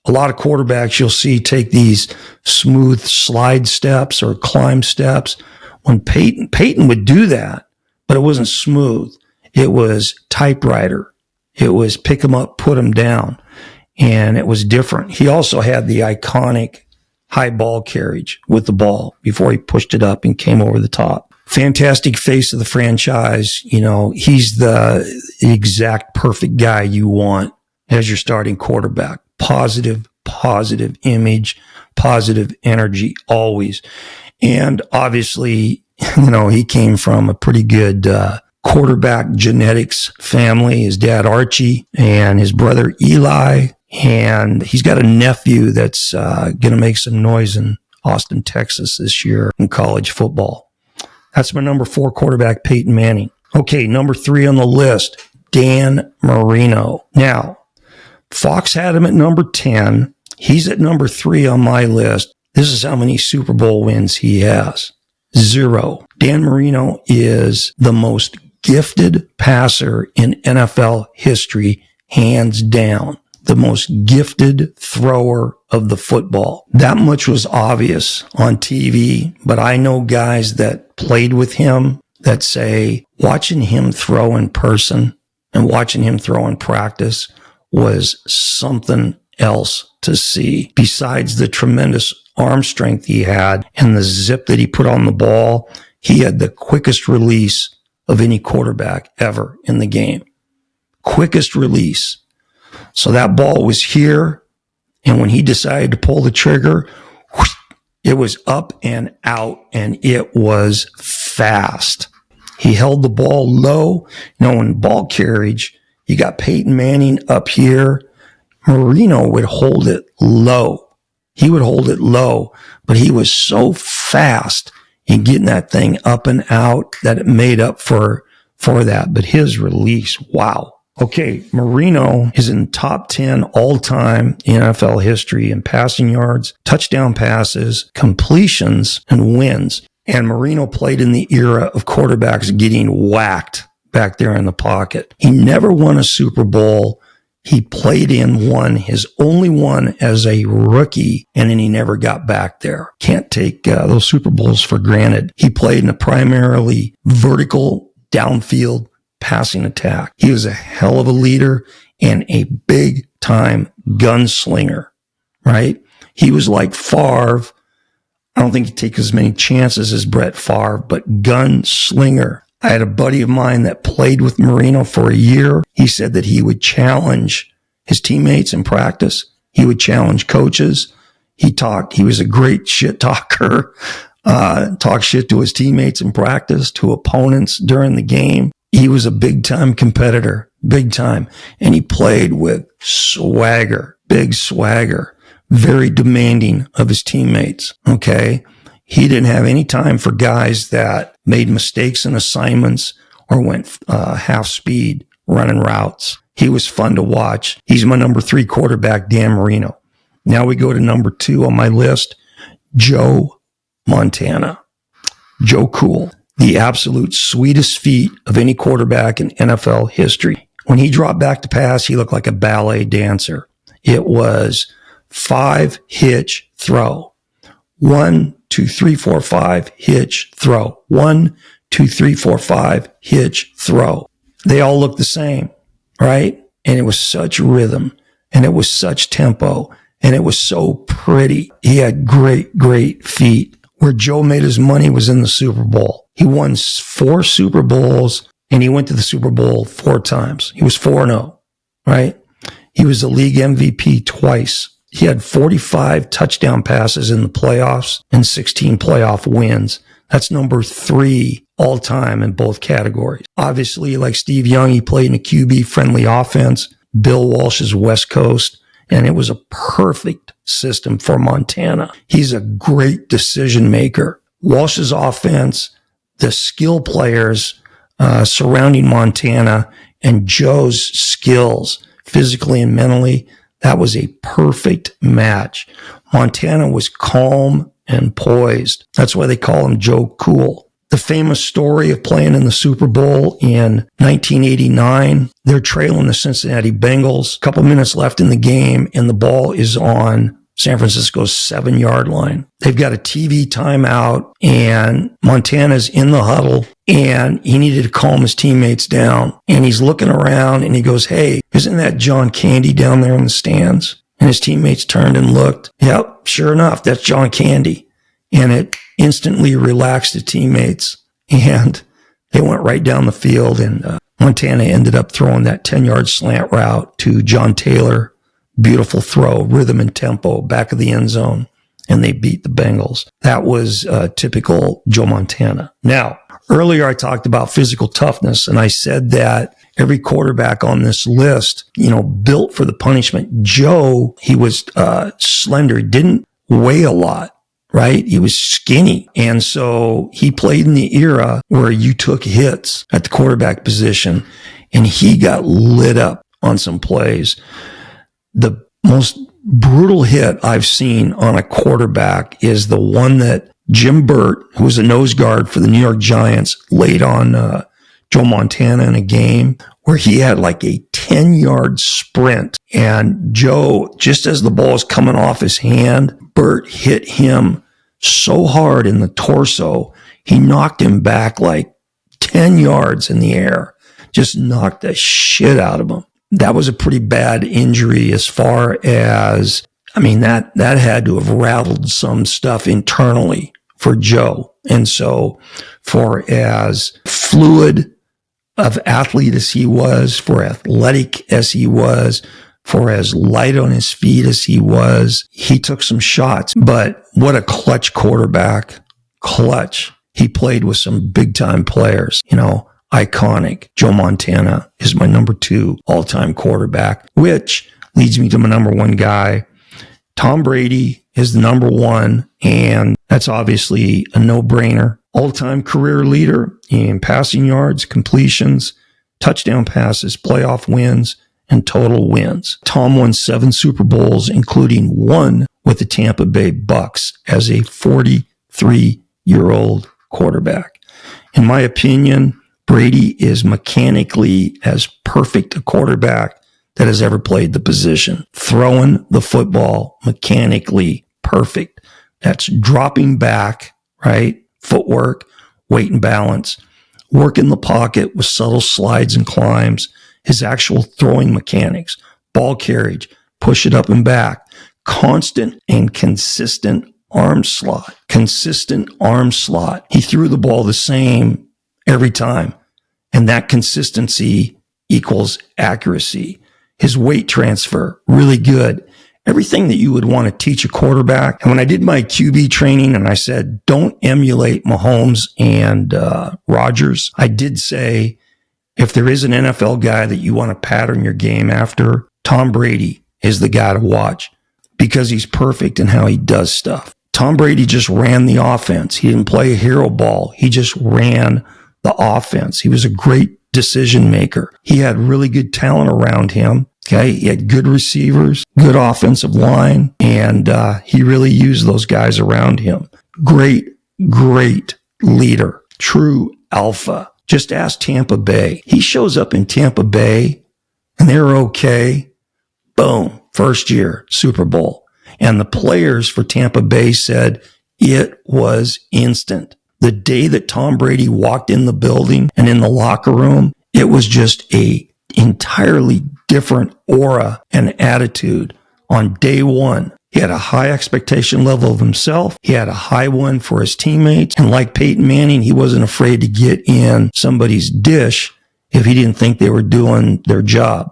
a lot of quarterbacks you'll see take these smooth slide steps or climb steps. When Peyton would do that, but it wasn't smooth. It was typewriter. It was pick him up, put him down. And it was different. He also had the iconic high ball carriage with the ball before he pushed it up and came over the top. Fantastic face of the franchise. You know, he's the exact perfect guy you want as your starting quarterback. Positive image, positive energy, always. And obviously, you know, he came from a pretty good quarterback genetics family. His dad, Archie, and his brother, Eli. And he's got a nephew that's going to make some noise in Austin, Texas this year in college football. That's my number 4 quarterback, Peyton Manning. Okay, number 3 on the list, Dan Marino. Now, Fox had him at number 10. He's at number 3 on my list. This is how many Super Bowl wins he has. 0. Dan Marino is the most gifted passer in NFL history, hands down. The most gifted thrower of the football. That much was obvious on TV, but I know guys that played with him that say watching him throw in person and watching him throw in practice was something else to see. Besides the tremendous arm strength he had and the zip that he put on the ball, he had the quickest release of any quarterback ever in the game. Quickest release. So that ball was here, and when he decided to pull the trigger, it was up and out, and it was fast. He held the ball low. You know, in ball carriage, you got Peyton Manning up here. Marino would hold it low. He would hold it low, but he was so fast in getting that thing up and out that it made up for that. But his release, wow. Okay, Marino is in top 10 all-time in NFL history in passing yards, touchdown passes, completions, and wins. And Marino played in the era of quarterbacks getting whacked back there in the pocket. He never won a Super Bowl. He played in one, his only one as a rookie, and then he never got back there. Can't take those Super Bowls for granted. He played in a primarily vertical, downfield passing attack. He was a hell of a leader and a big-time gunslinger, right? He was like Favre. I don't think he'd take as many chances as Brett Favre, but gunslinger. I had a buddy of mine that played with Marino for a year. He said that he would challenge his teammates in practice. He would challenge coaches. He was a great shit talker, talk shit to his teammates in practice, to opponents during the game. He was a big-time competitor, big time. And he played with swagger, big swagger, very demanding of his teammates, okay? He didn't have any time for guys that made mistakes in assignments or went half speed running routes. He was fun to watch. He's my number 3 quarterback, Dan Marino. Now we go to number 2 on my list, Joe Montana. Joe Cool. The absolute sweetest feet of any quarterback in NFL history. When he dropped back to pass, he looked like a ballet dancer. It was 5 hitch throw. 1, 2, 3, 4, 5 hitch throw. 1, 2, 3, 4, 5 hitch throw. They all looked the same, right? And it was such rhythm, and it was such tempo, and it was so pretty. He had great feet. Where Joe made his money was in the Super Bowl. He won 4 Super Bowls, and he went to the Super Bowl 4 times. He was 4-0, right? He was the league MVP twice. He had 45 touchdown passes in the playoffs and 16 playoff wins. That's number 3 all time in both categories. Obviously, like Steve Young, he played in a QB-friendly offense. Bill Walsh's West Coast. And it was a perfect system for Montana. He's a great decision maker. Walsh's offense, the skill players surrounding Montana, and Joe's skills, physically and mentally, that was a perfect match. Montana was calm and poised. That's why they call him Joe Cool. The famous story of playing in the Super Bowl in 1989, they're trailing the Cincinnati Bengals. A couple minutes left in the game, and the ball is on San Francisco's 7-yard line. They've got a TV timeout, and Montana's in the huddle, and he needed to calm his teammates down. And he's looking around, and he goes, "Hey, isn't that John Candy down there in the stands?" And his teammates turned and looked. Yep, sure enough, that's John Candy. And it instantly relaxed the teammates, and they went right down the field, and Montana ended up throwing that 10-yard slant route to John Taylor. Beautiful throw, rhythm and tempo, back of the end zone, and they beat the Bengals. That was typical Joe Montana. Now, earlier I talked about physical toughness, and I said that every quarterback on this list, built for the punishment. Joe, he was slender, didn't weigh a lot. Right? He was skinny. And so he played in the era where you took hits at the quarterback position, and he got lit up on some plays. The most brutal hit I've seen on a quarterback is the one that Jim Burt, who was a nose guard for the New York Giants, laid on Joe Montana in a game where he had like a 10-yard sprint. And Joe, just as the ball is coming off his hand, Burt hit him so hard in the torso, he knocked him back like 10 yards in the air. Just knocked the shit out of him. That was a pretty bad injury as far as, that had to have rattled some stuff internally for Joe. And so for as fluid of athlete as he was, for athletic as he was, for as light on his feet as he was, he took some shots. But what a clutch quarterback. Clutch. He played with some big-time players, iconic. Joe Montana is my number 2 all-time quarterback, which leads me to my number 1 guy. Tom Brady is the number 1, and that's obviously a no-brainer. All-time career leader in passing yards, completions, touchdown passes, playoff wins, and total wins. Tom won 7 Super Bowls, including 1 with the Tampa Bay Bucks as a 43-year-old quarterback. In my opinion, Brady is mechanically as perfect a quarterback that has ever played the position. Throwing the football mechanically perfect. That's dropping back, right? Footwork, weight and balance. Work in the pocket with subtle slides and climbs. His actual throwing mechanics, ball carriage, push it up and back, constant and consistent arm slot. He threw the ball the same every time, and that consistency equals accuracy. His weight transfer, really good. Everything that you would want to teach a quarterback. And when I did my QB training and I said, don't emulate Mahomes and Rodgers, I did say, if there is an NFL guy that you want to pattern your game after, Tom Brady is the guy to watch because he's perfect in how he does stuff. Tom Brady just ran the offense. He didn't play a hero ball. He just ran the offense. He was a great decision maker. He had really good talent around him. Okay. He had good receivers, good offensive line, and he really used those guys around him. Great leader. True alpha. Just ask Tampa Bay. He shows up in Tampa Bay and they're okay. Boom. First year, Super Bowl. And the players for Tampa Bay said it was instant. The day that Tom Brady walked in the building and in the locker room, it was just a entirely different aura and attitude on day one. He had a high expectation level of himself. He had a high one for his teammates. And like Peyton Manning, he wasn't afraid to get in somebody's dish if he didn't think they were doing their job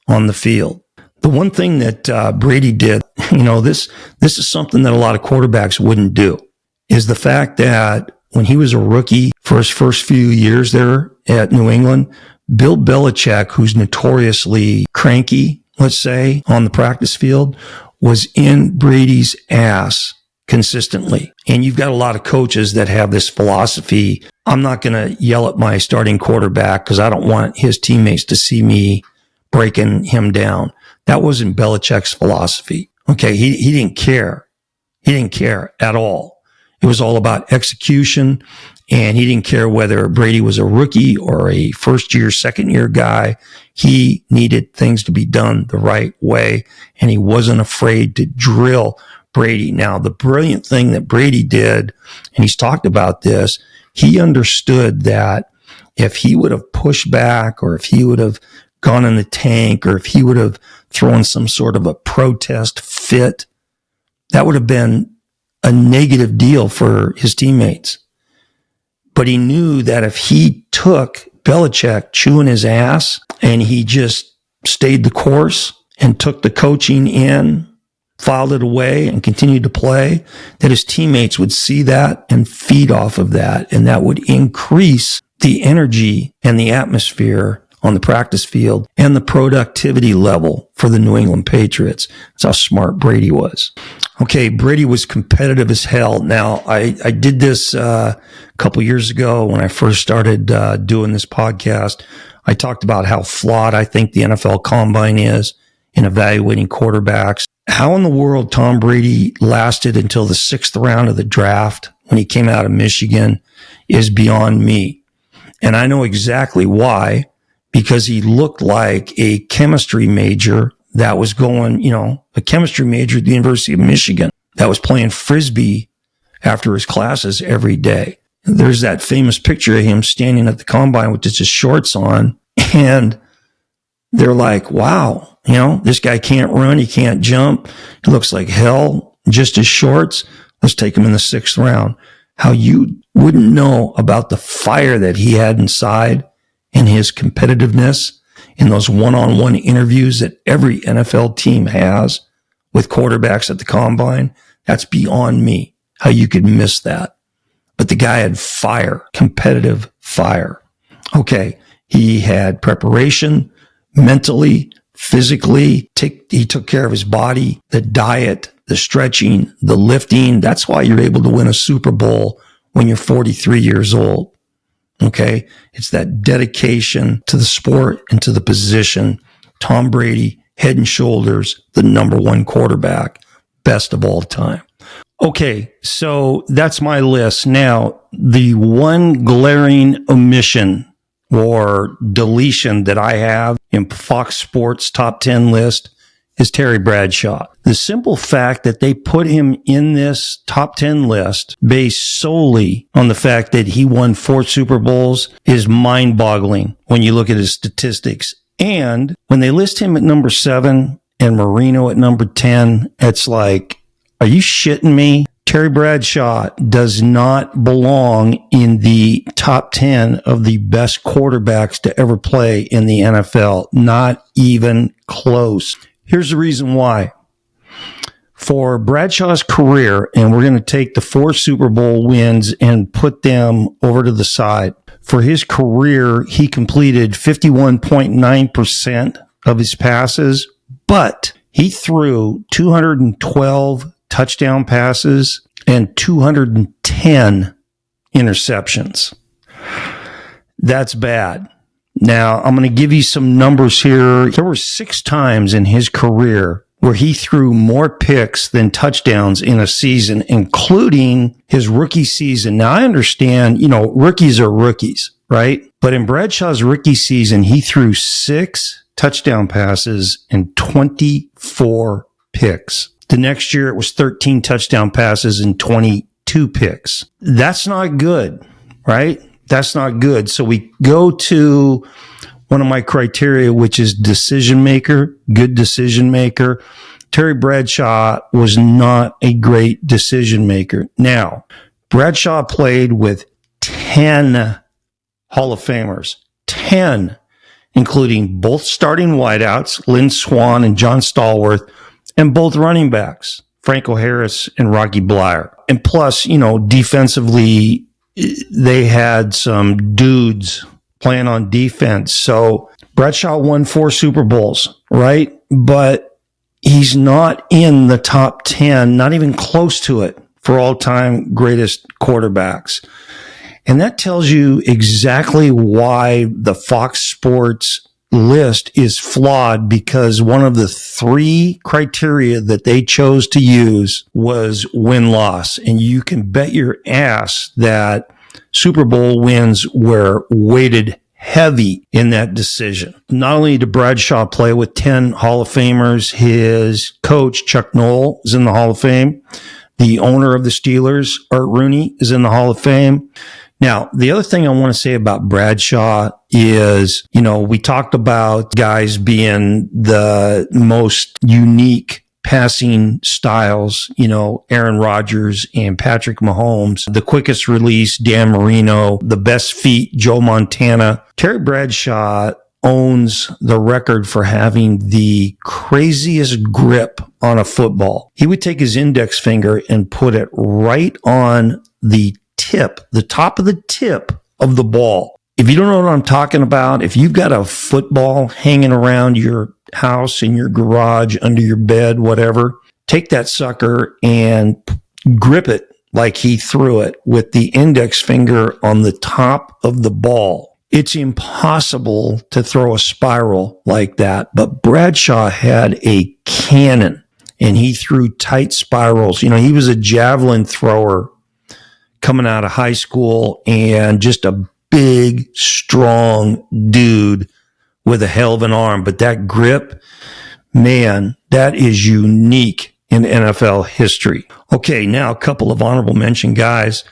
on the field. The one thing that Brady did, this is something that a lot of quarterbacks wouldn't do, is the fact that when he was a rookie for his first few years there at New England, Bill Belichick, who's notoriously cranky, let's say, on the practice field, was in Brady's ass consistently. And you've got a lot of coaches that have this philosophy. I'm not going to yell at my starting quarterback because I don't want his teammates to see me breaking him down. That wasn't Belichick's philosophy. Okay, he didn't care. He didn't care at all. It was all about execution, and he didn't care whether Brady was a rookie or a first-year, second-year guy. He needed things to be done the right way, and he wasn't afraid to drill Brady. Now, the brilliant thing that Brady did, and he's talked about this, he understood that if he would have pushed back, or if he would have gone in the tank, or if he would have thrown some sort of a protest fit, that would have been a negative deal for his teammates. But he knew that if he took Belichick chewing his ass and he just stayed the course and took the coaching in, filed it away, and continued to play, that his teammates would see that and feed off of that. And that would increase the energy and the atmosphere on the practice field and the productivity level for the New England Patriots. That's how smart Brady was. Okay, Brady was competitive as hell. Now, I did this a couple years ago when I first started doing this podcast. I talked about how flawed I think the NFL Combine is in evaluating quarterbacks. How in the world Tom Brady lasted until the 6th round of the draft when he came out of Michigan is beyond me. And I know exactly why, because he looked like a chemistry major that was going, a chemistry major at the University of Michigan that was playing Frisbee after his classes every day. There's that famous picture of him standing at the combine with just his shorts on, and they're like, wow, this guy can't run, he can't jump, he looks like hell, just his shorts. Let's take him in the 6th round. How you wouldn't know about the fire that he had inside and his competitiveness in those one-on-one interviews that every NFL team has with quarterbacks at the combine. That's beyond me, how you could miss that. But the guy had fire, competitive fire. Okay, he had preparation mentally, physically. He took care of his body, the diet, the stretching, the lifting. That's why you're able to win a Super Bowl when you're 43 years old. Okay, it's that dedication to the sport and to the position. Tom Brady, head and shoulders, the number one quarterback, best of all time. Okay, so that's my list. Now, the one glaring omission or deletion that I have in Fox Sports top 10 list is Terry Bradshaw. The simple fact that they put him in this top 10 list based solely on the fact that he won 4 Super Bowls is mind-boggling when you look at his statistics. And when they list him at number 7 and Marino at number 10, it's like, are you shitting me? Terry Bradshaw does not belong in the top 10 of the best quarterbacks to ever play in the NFL. Not even close. Here's the reason why. For Bradshaw's career, and we're going to take the 4 Super Bowl wins and put them over to the side. For his career, he completed 51.9% of his passes, but he threw 212 touchdown passes and 210 interceptions. That's bad. Now, I'm going to give you some numbers here. There were 6 times in his career where he threw more picks than touchdowns in a season, including his rookie season. Now, I understand, rookies are rookies, right? But in Bradshaw's rookie season, he threw 6 touchdown passes and 24 picks. The next year, it was 13 touchdown passes and 22 picks. That's not good, right? That's not good. So we go to one of my criteria, which is decision maker, good decision maker. Terry Bradshaw was not a great decision maker. Now, Bradshaw played with 10 Hall of Famers, 10, including both starting wideouts, Lynn Swann and John Stallworth, and both running backs, Franco Harris and Rocky Bleier. And plus, defensively, they had some dudes playing on defense. So Bradshaw won 4 Super Bowls, right? But he's not in the top 10, not even close to it, for all-time greatest quarterbacks. And that tells you exactly why the Fox Sports list is flawed because one of the three criteria that they chose to use was win-loss. And you can bet your ass that Super Bowl wins were weighted heavy in that decision. Not only did Bradshaw play with 10 Hall of Famers, his coach, Chuck Noll, is in the Hall of Fame. The owner of the Steelers, Art Rooney, is in the Hall of Fame. Now, the other thing I want to say about Bradshaw is, we talked about guys being the most unique passing styles, Aaron Rodgers and Patrick Mahomes, the quickest release, Dan Marino, the best feet, Joe Montana. Terry Bradshaw owns the record for having the craziest grip on a football. He would take his index finger and put it right on the top of the tip of the ball. If you don't know what I'm talking about, if you've got a football hanging around your house, in your garage, under your bed, whatever, take that sucker and grip it like he threw it with the index finger on the top of the ball. It's impossible to throw a spiral like that, but Bradshaw had a cannon and he threw tight spirals. He was a javelin thrower coming out of high school and just a big, strong dude with a hell of an arm. But that grip, man, that is unique in NFL history. Okay, now a couple of honorable mention guys.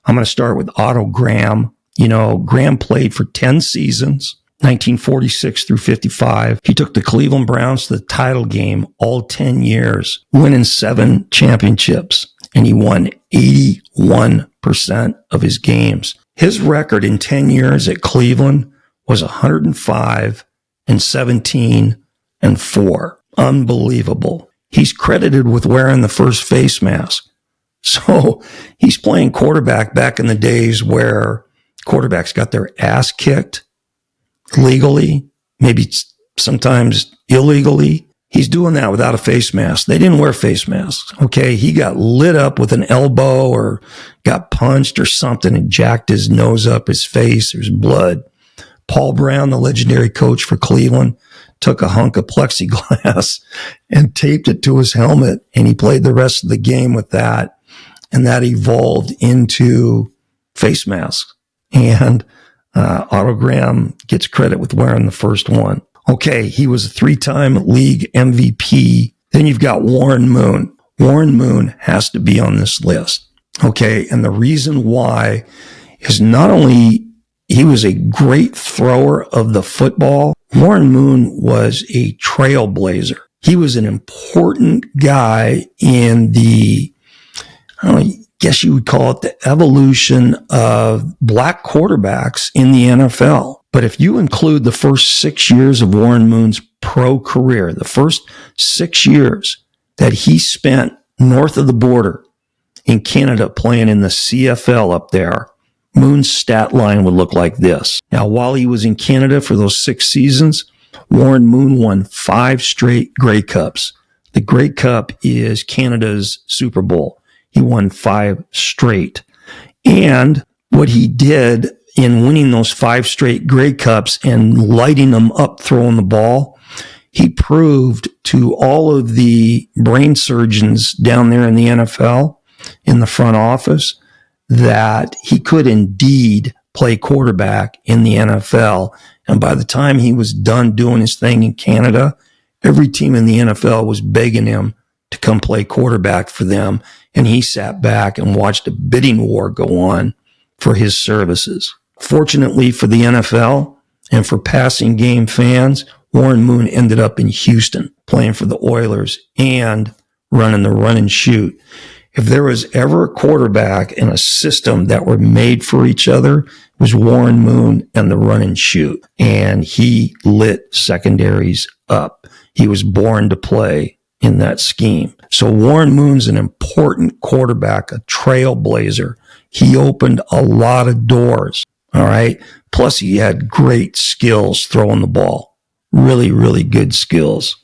I'm going to start with Otto Graham. Graham played for 10 seasons, 1946 through 55. He took the Cleveland Browns to the title game all 10 years, winning 7 championships, and he won 81% of his games. His record in 10 years at Cleveland was 105-17-4. Unbelievable. He's credited with wearing the first face mask. So he's playing quarterback back in the days where quarterbacks got their ass kicked legally, maybe sometimes illegally. He's doing that without a face mask. They didn't wear face masks. Okay. He got lit up with an elbow or got punched or something and jacked his nose up, his face. There's blood. Paul Brown, the legendary coach for Cleveland, took a hunk of plexiglass and taped it to his helmet. And he played the rest of the game with that. And that evolved into face masks. And Otto Graham gets credit with wearing the first one. Okay, he was a 3-time league MVP. Then you've got Warren Moon. Warren Moon has to be on this list. Okay, and the reason why is not only he was a great thrower of the football, Warren Moon was a trailblazer. He was an important guy in the, I guess you would call it the evolution of black quarterbacks in the NFL. But if you include the first 6 years of Warren Moon's pro career, the first 6 years that he spent north of the border in Canada playing in the CFL up there, Moon's stat line would look like this. Now, while he was in Canada for those 6 seasons, Warren Moon won 5 straight Grey Cups. The Grey Cup is Canada's Super Bowl. He won 5 straight. And what he did in winning those 5 straight Grey Cups and lighting them up throwing the ball, he proved to all of the brain surgeons down there in the NFL, in the front office, that he could indeed play quarterback in the NFL. And by the time he was done doing his thing in Canada, every team in the NFL was begging him to come play quarterback for them. And he sat back and watched a bidding war go on for his services. Fortunately for the NFL and for passing game fans, Warren Moon ended up in Houston playing for the Oilers and running the run and shoot. If there was ever a quarterback and a system that were made for each other, it was Warren Moon and the run and shoot. And he lit secondaries up. He was born to play in that scheme. So Warren Moon's an important quarterback, a trailblazer. He opened a lot of doors. All right. Plus he had great skills throwing the ball. Really, really good skills.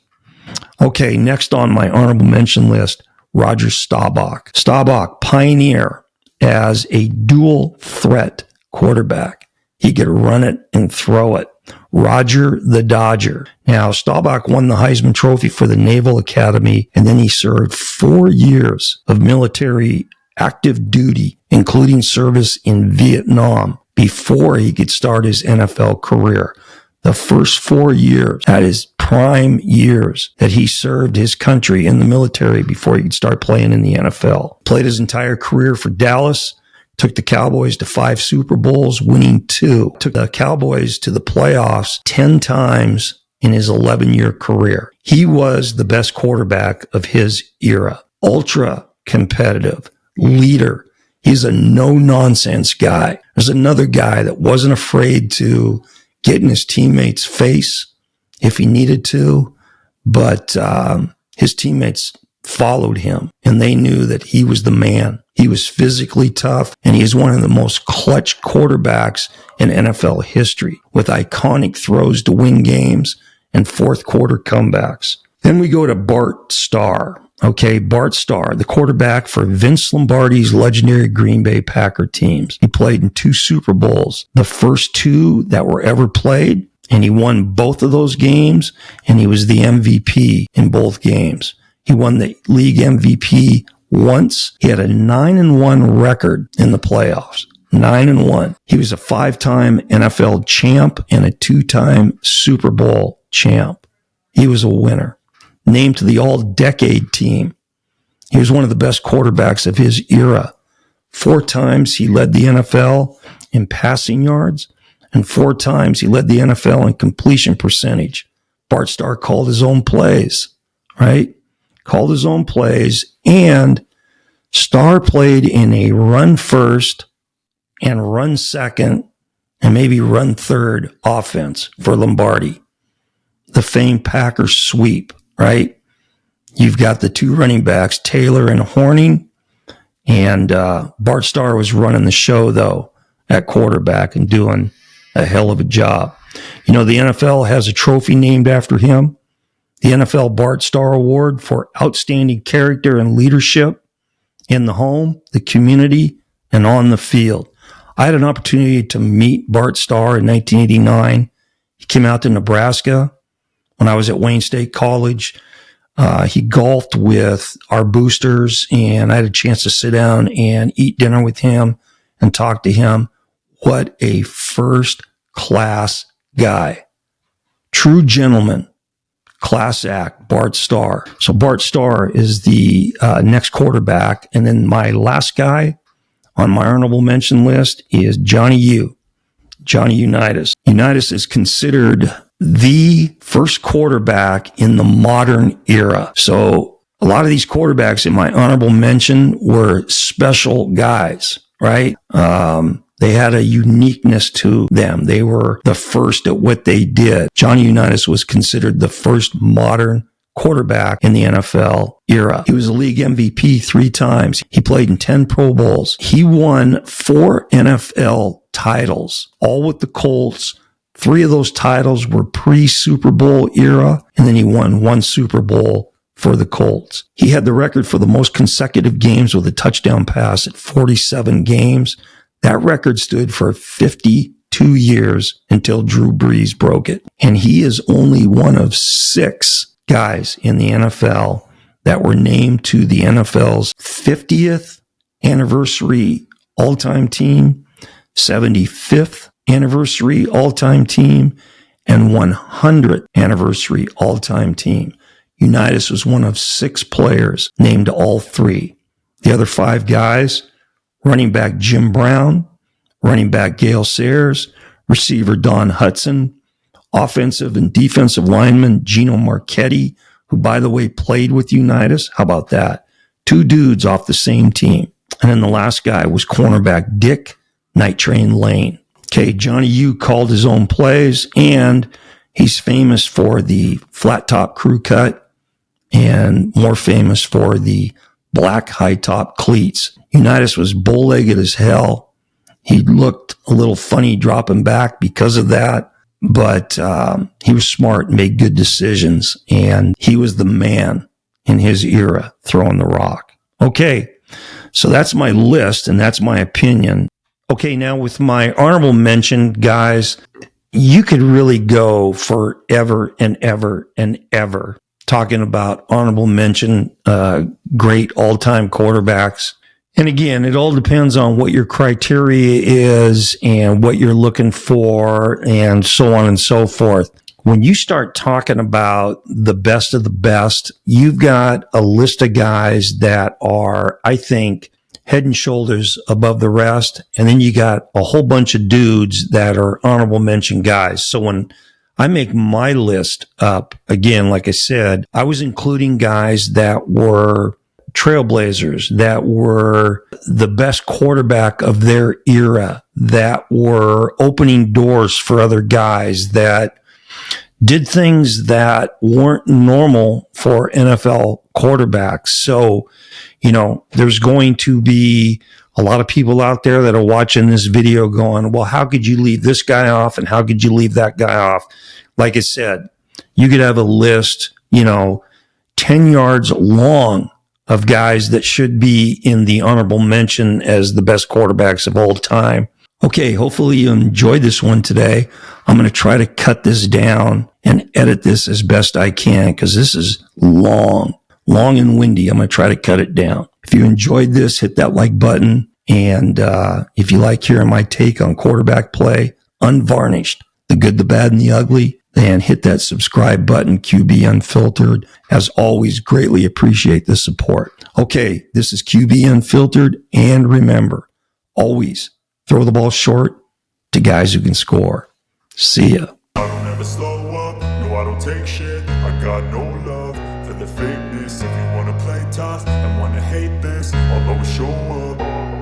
Okay. Next on my honorable mention list, Roger Staubach. Staubach, pioneer as a dual threat quarterback. He could run it and throw it. Roger the Dodger. Now, Staubach won the Heisman Trophy for the Naval Academy, and then he served 4 years of military active duty, including service in Vietnam, before he could start his NFL career. The first 4 years, that is prime years that he served his country in the military before he could start playing in the NFL. Played his entire career for Dallas, took the Cowboys to 5 Super Bowls, winning 2. Took the Cowboys to the playoffs 10 times in his 11-year career. He was the best quarterback of his era. Ultra competitive, leader. He's a no-nonsense guy. There's another guy that wasn't afraid to get in his teammates' face if he needed to, but his teammates followed him, and they knew that he was the man. He was physically tough, and he is one of the most clutch quarterbacks in NFL history, with iconic throws to win games and fourth quarter comebacks. Then we go to Bart Starr. Okay, Bart Starr, the quarterback for Vince Lombardi's legendary Green Bay Packer teams. He played in 2 Super Bowls, the first 2 that were ever played, and he won both of those games, and he was the MVP in both games. He won the league MVP once. He had a 9-1 record in the playoffs. 9-1. He was a 5-time NFL champ and a 2-time Super Bowl champ. He was a winner. Named to the all-decade team. He was one of the best quarterbacks of his era. 4 times he led the NFL in passing yards, and 4 times he led the NFL in completion percentage. Bart Starr called his own plays, right? Called his own plays, and Starr played in a run first and run second and maybe run third offense for Lombardi. The famed Packers sweep, right? You've got the 2 running backs, Taylor and Horning, and Bart Starr was running the show, though, at quarterback and doing a hell of a job. You know, the NFL has a trophy named after him, the NFL Bart Starr Award for outstanding character and leadership in the home, the community, and on the field. I had an opportunity to meet Bart Starr in 1989. He came out to Nebraska when I was at Wayne State College. He golfed with our boosters, and I had a chance to sit down and eat dinner with him and talk to him. What a first-class guy. True gentleman. Class act, Bart Starr. So Bart Starr is the next quarterback. And then my last guy on my honorable mention list is Johnny Unitas. Unitas is considered the first quarterback in the modern era. So a lot of these quarterbacks in my honorable mention were special guys, right? They had a uniqueness to them. They were the first at what they did. Johnny Unitas was considered the first modern quarterback in the NFL era. He was a league MVP 3 times. He played in 10 Pro Bowls. He won 4 NFL titles, all with the Colts. 3 of those titles were pre-Super Bowl era, and then he won 1 Super Bowl for the Colts. He had the record for the most consecutive games with a touchdown pass at 47 games. That record stood for 52 years until Drew Brees broke it. And he is only one of 6 guys in the NFL that were named to the NFL's 50th anniversary all-time team, 75th anniversary all-time team, and 100th anniversary all-time team. Unitas was one of 6 players named to all 3. The other 5 guys: running back Jim Brown, running back Gale Sayers, receiver Don Hudson, offensive and defensive lineman Gino Marchetti, who, by the way, played with Unitas. How about that? 2 dudes off the same team. And then the last guy was cornerback Dick Night Train Lane. Okay, Johnny U called his own plays, and he's famous for the flat top crew cut and more famous for the black high top cleats. Unitas was bull-legged as hell. He looked a little funny dropping back because of that, but he was smart and made good decisions, and he was the man in his era throwing the rock. Okay, so that's my list, and that's my opinion. Okay, now with my honorable mention, guys, you could really go forever and ever and ever talking about honorable mention, great all-time quarterbacks. And again, it all depends on what your criteria is and what you're looking for and so on and so forth. When you start talking about the best of the best, you've got a list of guys that are, I think, head and shoulders above the rest. And then you got a whole bunch of dudes that are honorable mention guys. So when I make my list up, again, like I said, I was including guys that were trailblazers, that were the best quarterback of their era, that were opening doors for other guys, that did things that weren't normal for NFL quarterbacks. So, there's going to be a lot of people out there that are watching this video going, well, how could you leave this guy off? And how could you leave that guy off? Like I said, you could have a list, 10 yards long of guys that should be in the honorable mention as the best quarterbacks of all time. Okay, hopefully you enjoyed this one today. I'm going to try to cut this down and edit this as best I can because this is long and windy. I'm going to try to cut it down. If you enjoyed this, hit that like button. And if you like hearing my take on quarterback play, unvarnished, the good, the bad, and the ugly, then hit that subscribe button, QB Unfiltered. As always, greatly appreciate the support. Okay, this is QB Unfiltered. And remember, always throw the ball short to guys who can score. See ya. I don't ever slow up, no I don't take shit. I got no love for the fakeness. If you wanna play tough and wanna hate this, I'll always show up.